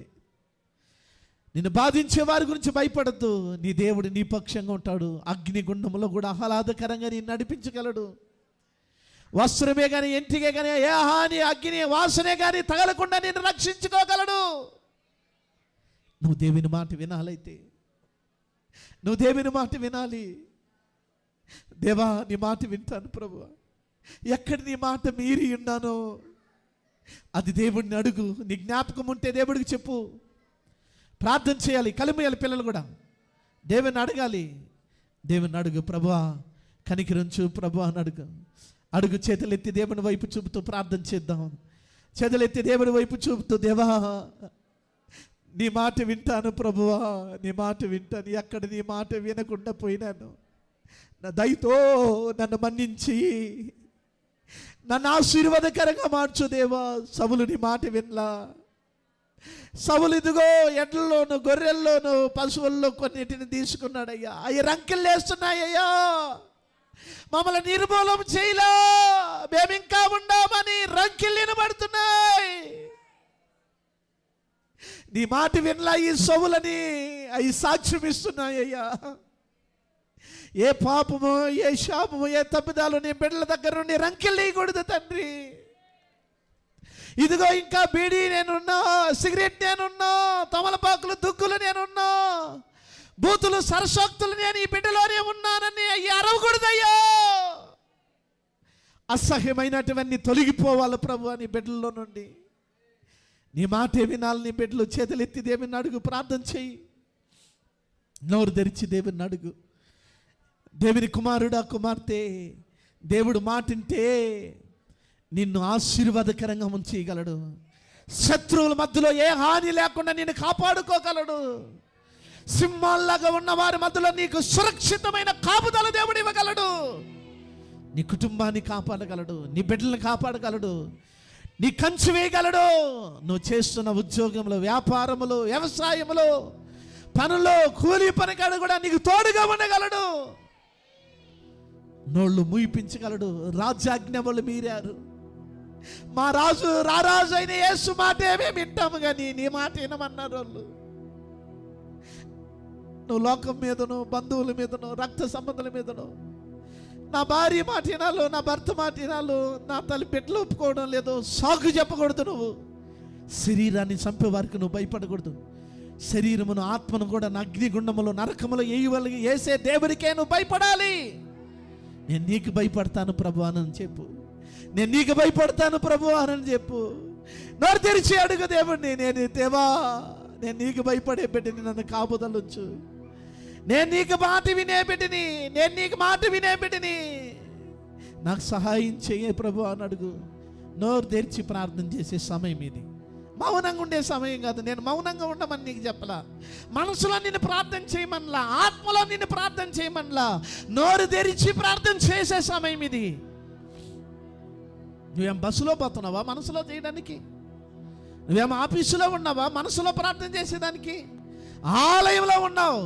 నిన్ను బాధించే వారి గురించి భయపడద్దు. నీ దేవుడు నీ పక్షంగా ఉంటాడు. అగ్నిగుండంలో కూడా ఆహ్లాదకరంగా నేను నడిపించగలడు. వస్త్రమే కానీ ఇంటికే కానీ ఏ హాని అగ్ని వాసనే కానీ తగలకుండా నేను రక్షించుకోగలడు. నువ్వు దేవుని మాట వినాలైతే, నువ్వు దేవుని మాట వినాలి. దేవా, నీ మాట వింటాను ప్రభువా. ఎక్కడ నీ మాట మీరి ఉన్నానో అది దేవుడిని అడుగు. నీ జ్ఞాపకం ఉంటే దేవుడికి చెప్పు. ప్రార్థన చేయాలి, కలిమేయాలి. పిల్లలు కూడా దేవుని అడగాలి. దేవుని అడుగు, ప్రభువా కనికరించు ప్రభువా అని అడుగు. అడుగు, చేతులెత్తి దేవుని వైపు చూపుతూ ప్రార్థన చేద్దాం. చేతులెత్తి దేవుని వైపు చూపుతూ, దేవా నీ మాట వింటాను ప్రభువా, నీ మాట వింటాను. ఎక్కడ నీ మాట వినకుండా పోయినాను, నా దయతో నన్ను మన్నించి నన్ను ఆశీర్వాదకరంగా మార్చు దేవా. సవులు నీ మాట వినలా. సవులు ఇదిగో ఎడ్లలోను గొర్రెల్లోను పశువుల్లో కొన్నిటిని తీసుకున్నాడయ్యా. అవి రంకెలు వేస్తున్నాయ్యా, మమ్మల్ని నిర్మూలం చేయలా, మేము ఇంకా ఉండామని రంకెలు వినబడుతున్నాయి. నీ మాట వినలా ఈ సవులని అవి సాక్ష్యం ఇస్తున్నాయ్యా. ఏ పాపమో, ఏ శాపమో, ఏ తప్పిదాలు నీ బిడ్డల దగ్గర నుండి రంకెలు వేయకూడదు తండ్రి. ఇదిగో ఇంకా బీడీ నేనున్నా, సిగరెట్ నేనున్నా, తమలపాకులు దుక్కులు నేనున్నా, బూతులు సరసోక్తులు నేను ఈ బిడ్డలోనే ఉన్నానని అయ్యి అరవకూడదయ్యా. అసహ్యమైనటువన్నీ తొలగిపోవాలి ప్రభు నీ బిడ్డల్లో నుండి. నీ మాటే వినాలి. నీ బిడ్డలు చేతులెత్తి దేవుని అడుగు, ప్రార్థన చెయ్యి. నోరు తెరిచి దేవుని అడుగు. దేవుని కుమారుడా, కుమార్తె, దేవుడు మాటింటే నిన్ను ఆశీర్వాదకరంగా ఉంచేయగలడు. శత్రువుల మధ్యలో ఏ హాని లేకుండా నిన్ను కాపాడుకోగలడు. సింహాల్లాగా ఉన్న వారి మధ్యలో నీకు సురక్షితమైన కాపుదల దేవుడు ఇవ్వగలడు. నీ కుటుంబాన్ని కాపాడగలడు, నీ బిడ్డలను కాపాడగలడు, నీ కంచి వేయగలడు. నువ్వు చేస్తున్న ఉద్యోగంలో, వ్యాపారములో, వ్యవసాయములో, పనుల్లో, కూలీ పనికాడు కూడా నీకు తోడుగా ఉండగలడు. నోళ్ళు మూయిపించగలడు. రాజ్యాజ్ఞ వాళ్ళు మీరారు. మా రాజు రారాజు అయిన యేసు మాటే మేము వింటాము కానీ నీ మాట వినమన్నారు వాళ్ళు. నువ్వు లోకం మీదనో, బంధువుల మీదనో, రక్త సంబంధుల మీదనో, నా భార్య మాట వినాలో, నా భర్త మాట వినాలో, నా తల్లి బిడ్డలు ఒప్పుకోవడం లేదో సాకు చెప్పకూడదు. నువ్వు శరీరాన్ని చంపేవారికి నువ్వు భయపడకూడదు. శరీరమును, ఆత్మను కూడా అగ్నిగుండములో, నరకములో వేసే దేవుడికే నువ్వు భయపడాలి. నేను నీకు భయపడతాను ప్రభు అని చెప్పు. నేను నీకు భయపడతాను ప్రభు అని చెప్పు. నోరు తెరిచి అడుగు దేవుడిని. నేను నీకు భయపడే బిడ్డని, నన్ను కాపుదలుంచు. నేను నీకు మాట వినే బిడ్డని, నేను నీకు మాట వినే బిడ్డని, నాకు సహాయం చెయ్యే ప్రభు అని అడుగు. నోరు తెరిచి ప్రార్థన చేసే సమయం ఇది. మౌనంగా ఉండే సమయం కాదు. నేను మౌనంగా ఉండమని నీకు చెప్పలా, మనసులో నిన్ను ప్రార్థన చేయమనలా, ఆత్మలో నిన్ను ప్రార్థన చేయమనలా, నోరు తెరిచి ప్రార్థన చేసే సమయం ఇది. నువ్వేం బస్సులో పోతున్నావా మనసులో చేయడానికి? నువ్వేం ఆఫీసులో ఉన్నావా మనసులో ప్రార్థన చేసేదానికి? ఆలయంలో ఉన్నావు,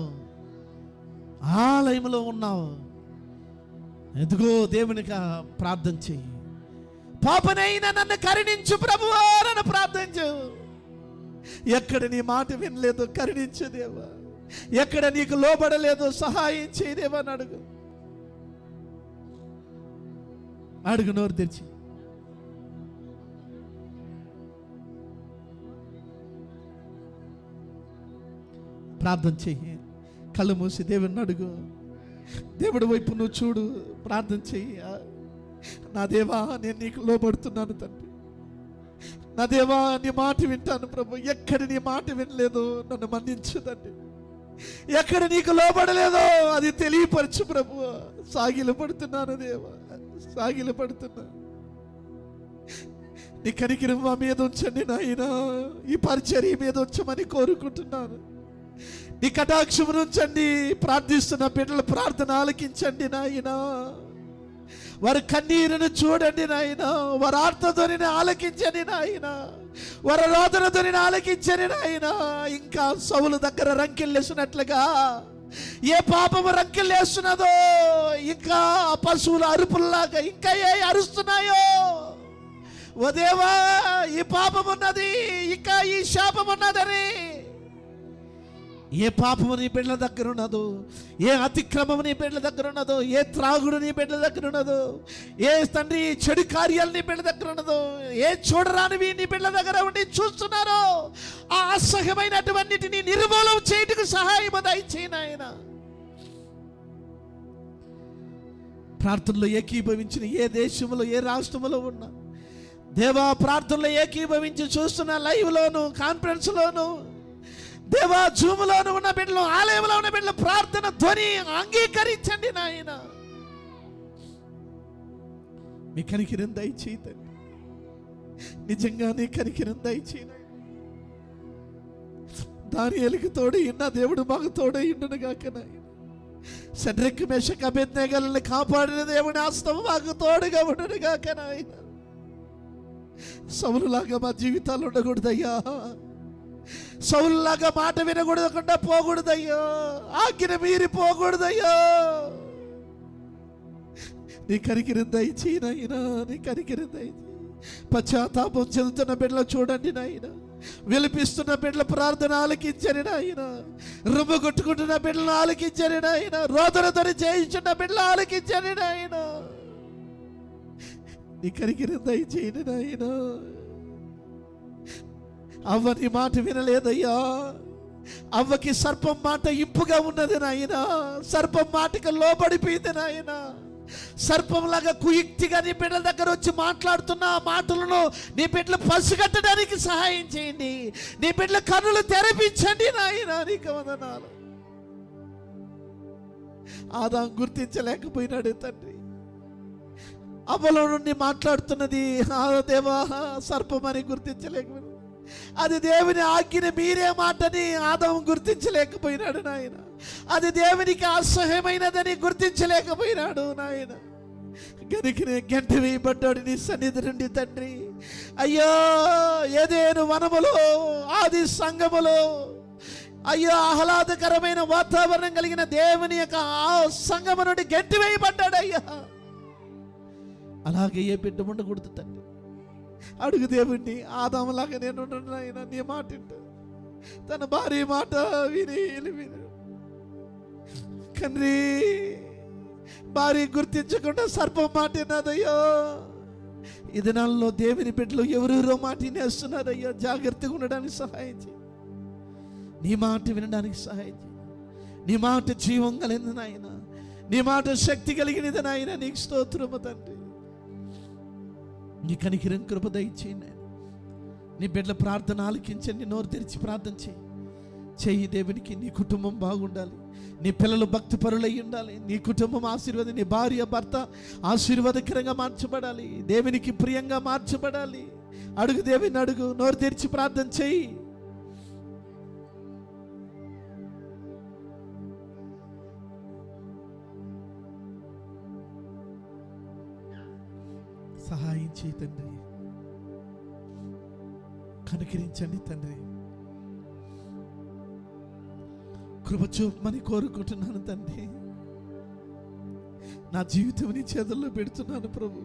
ఆలయంలో ఉన్నావు. ఎదుగో దేవునికి ప్రార్థన చెయ్యి. పాపనైనా నన్ను కరుణించు ప్రభువా నన్ను ప్రార్థించు. ఎక్కడ నీ మాట వినలేదు కరుణించు దేవా, ఎక్కడ నీకు లోబడలేదు సహాయం చేయదేవా అని అడుగు. అడుగు నోరు తెరిచి. ప్రార్థన చెయ్యి, కళ్ళు మూసి దేవుని అడుగు. దేవుడి వైపు నువ్వు చూడు, ప్రార్థన చెయ్యి. నా దేవా నేను నీకు లోబడుతున్నాను తండ్రి, నా దేవా నీ మాట వింటాను ప్రభు. ఎక్కడ నీ మాట వినలేదు నన్ను మన్నించు తండ్రి, ఎక్కడ నీకు లోబడలేదో అది తెలియపరచు ప్రభు. సాగిలు పడుతున్నాను దేవా, సాగిలు పడుతున్నా. నీ కనికరం మా మీద ఉంచండి నాయనా, ఈ పరిచర్య మీద ఉంచమని కోరుకుంటున్నాను. నీ కటాక్షము ఉంచండి. ప్రార్థిస్తున్న బిడ్డల ప్రార్థన ఆలకించండి నాయనా, వారి కన్నీరును చూడండి నాయనా, వారి ఆర్తధ్వనిని ఆలకించండి నాయనా, వారి రోదనధ్వనిని ఆలకించండి నాయనా. ఇంకా సౌలు దగ్గర రంకెళ్ళేసినట్లుగా ఏ పాపము రంకెళ్ళేస్తున్నదో, ఇంకా పశువుల అరుపుల్లాగా ఇంకా ఏ అరుస్తున్నాయో, ఓ దేవా ఈ పాపం ఉన్నది, ఇంకా ఈ శాపం ఉన్నదని, ఏ పాపము నీ బిడ్డల దగ్గర ఉన్నదో, ఏ అతిక్రమము నీ బిడ్డల దగ్గర ఉన్నదో, ఏ త్రాగుడు నీ బిడ్డల దగ్గర ఉన్నదో, ఏ తండ్రి చెడు కార్యాలు నీ బిడ్డల దగ్గర ఉన్నదో, ఏ చూడరానివి నీ బిడ్డల దగ్గర ఉండి చూస్తున్నారో, ఆ అసహ్యమైనటువంటిని నిర్మూలన చేయటకు సహాయం దయచేయి ఆయన. ప్రార్థనలో ఏకీభవించిన ఏ దేశంలో ఏ రాష్ట్రంలో ఉన్నా దేవా, ప్రార్థనలో ఏకీభవించి చూస్తున్న లైవ్లోను కాన్ఫరెన్స్లోను దేవా, జూములోను ఉన్న బిడ్డలు, ఆలయంలో ఉన్న బిడ్డలు ప్రార్థన ధ్వని అంగీకరించండి నాయన. మీ కనికరం దయచేయండి, నిజంగా నీ కనికరం దయచేయండి. దానియేలుకు తోడు ఇన్న దేవుడు మాకు తోడు ఇండును గాక నాయన. షడ్రక్ మేషక్ అబేద్నెగోలను కాపాడిన దేవుని హస్తం మాకు తోడుగా ఉండును గాక నాయన. సౌలులాగా మా జీవితాలు ఉండకూడదయ్యా, సౌలులాగా మాట వినకూడదకుండా పోకూడదయ్యో, ఆజ్ఞ మీరి పోకూడదయ్యో. నీ కనికరం దయచేయి నాయనా, నీ కనికరం దయచేయి. పశ్చాత్తాపం చెందుతున్న బిడ్డలు చూడండి నాయన, విలిపిస్తున్న బిడ్డల ప్రార్థన ఆలకించని నాయన, రుమ్ము కొట్టుకుంటున్న బిడ్డలు ఆలకించని నాయన, రోదనతో చేయించున్న బిడ్డలు ఆలకించని నాయన. నీ కనికరం దయచేయి నాయన. అవ్వ నీ మాట వినలేదయ్యా, అవ్వకి సర్పం మాట ఇంపుగా ఉన్నది నాయన, సర్పం మాటకి లోబడిపోయింది నాయన. సర్పంలాగా కుయుక్తిగా నీ బిడ్డల దగ్గర వచ్చి మాట్లాడుతున్న ఆ మాటలను నీ బిడ్డలు పసిగట్టడానికి సహాయం చేయండి. నీ బిడ్డల కన్నులు తెరపించండి నాయన. నీకు వందనాలు. ఆదాం గుర్తించలేకపోయినాడు తండ్రి, అవ్వలో నుండి మాట్లాడుతున్నది ఆ దేవా సర్పమని గుర్తించలేకపోయినాడు. అది దేవుని ఆజ్ఞని మీరే మాటని ఆదాము గుర్తించలేకపోయినాడు నాయన. అది దేవునికి అసహ్యమైనదని గుర్తించలేకపోయినాడు నాయన. గనికినే గంట వేయబడ్డాడు నీ సన్నిధి నుండి తండ్రి. అయ్యో ఏదేను వనములో ఆది సంఘములో అయ్యో ఆహ్లాదకరమైన వాతావరణం కలిగిన దేవుని యొక్క ఆ సంఘము నుండి గంటి వేయబడ్డాడు అయ్యా. అలాగే ఏ బిడ్డ ఉండకూడదు తండ్రి. అడుగు దేవుణ్ణి, ఆదాములాగా నేను ఉండను నాయన. నీ మాట తన భార్య మాట విని కన్రీ భార్య గుర్తించకుండా సర్పం మాట విన్నదయ్యో. ఈ దినాల్లో దేవుని బిడ్డలు ఎవరెవరో మాట వినేస్తున్నారయ్యా. జాగ్రత్తగా ఉండడానికి సహాయం చేయి. నీ మాట వినడానికి సహాయం చేయి. నీ మాట జీవం కలిగింది నాయన, నీ మాట శక్తి కలిగినది నాయన. నీకు స్తోత్రము తండ్రి. నీ కనికరం కృప దయచేయండి. నీ బిడ్డల ప్రార్థన ఆలకించండి. నోరు తెరిచి ప్రార్థన చెయ్యి దేవునికి. నీ కుటుంబం బాగుండాలి, నీ పిల్లలు భక్తి పరులై ఉండాలి, నీ కుటుంబం ఆశీర్వాదం, నీ భార్య భర్త ఆశీర్వాదకరంగా మార్చబడాలి, దేవునికి ప్రియంగా మార్చబడాలి. అడుగు దేవుని అడుగు, నోరు తెరిచి ప్రార్థన చెయ్యి. సహాయం చేయి తండ్రి, కనికరించండి తండ్రి, కృప చూపమని కోరుకుంటున్నాను తండ్రి. నా జీవితం నీ చేతుల్లో పెడుతున్నాను ప్రభు,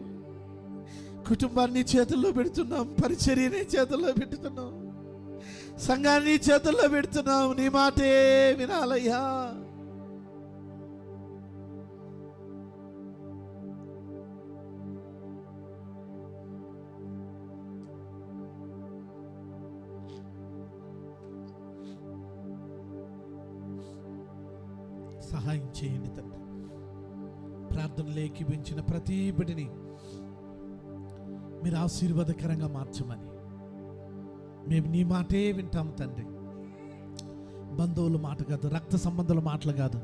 కుటుంబాన్ని చేతుల్లో పెడుతున్నాం, పరిచర్యని చేతుల్లో పెడుతున్నాం, సంఘాన్ని చేతుల్లో పెడుతున్నాం. నీ మాటే వినాలయ్యా. సహాయం చేయండి తండ్రి. ప్రార్థనలు ఏకీభించిన ప్రతి బిడ్డని మీరు ఆశీర్వాదకరంగా మార్చమని మేము నీ మాటే వింటాము తండ్రి. బంధువుల మాట కాదు, రక్త సంబంధాల మాటలు కాదు,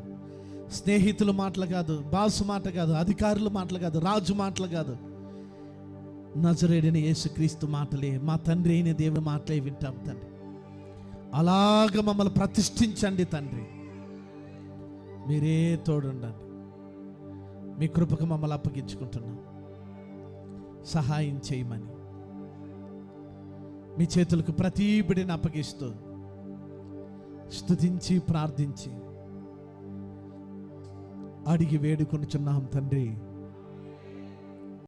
స్నేహితుల మాటలు కాదు, బాసు మాట కాదు, అధికారుల మాటలు కాదు, రాజు మాటలు కాదు, నజరేయుడైన యేసుక్రీస్తు మాటలే, మా తండ్రి అయిన దేవుని మాటలే వింటాం తండ్రి. అలాగ మమ్మల్ని ప్రతిష్ఠించండి తండ్రి. మీరే తోడుండండి. మీ కృపకు మమ్మల్ని అప్పగించుకుంటున్నాం. సహాయం చేయమని మీ చేతులకు ప్రతి బిడ్డని అప్పగిస్తూ స్తుతించి ప్రార్థించి అడిగి వేడుకొనుచున్నాం తండ్రి.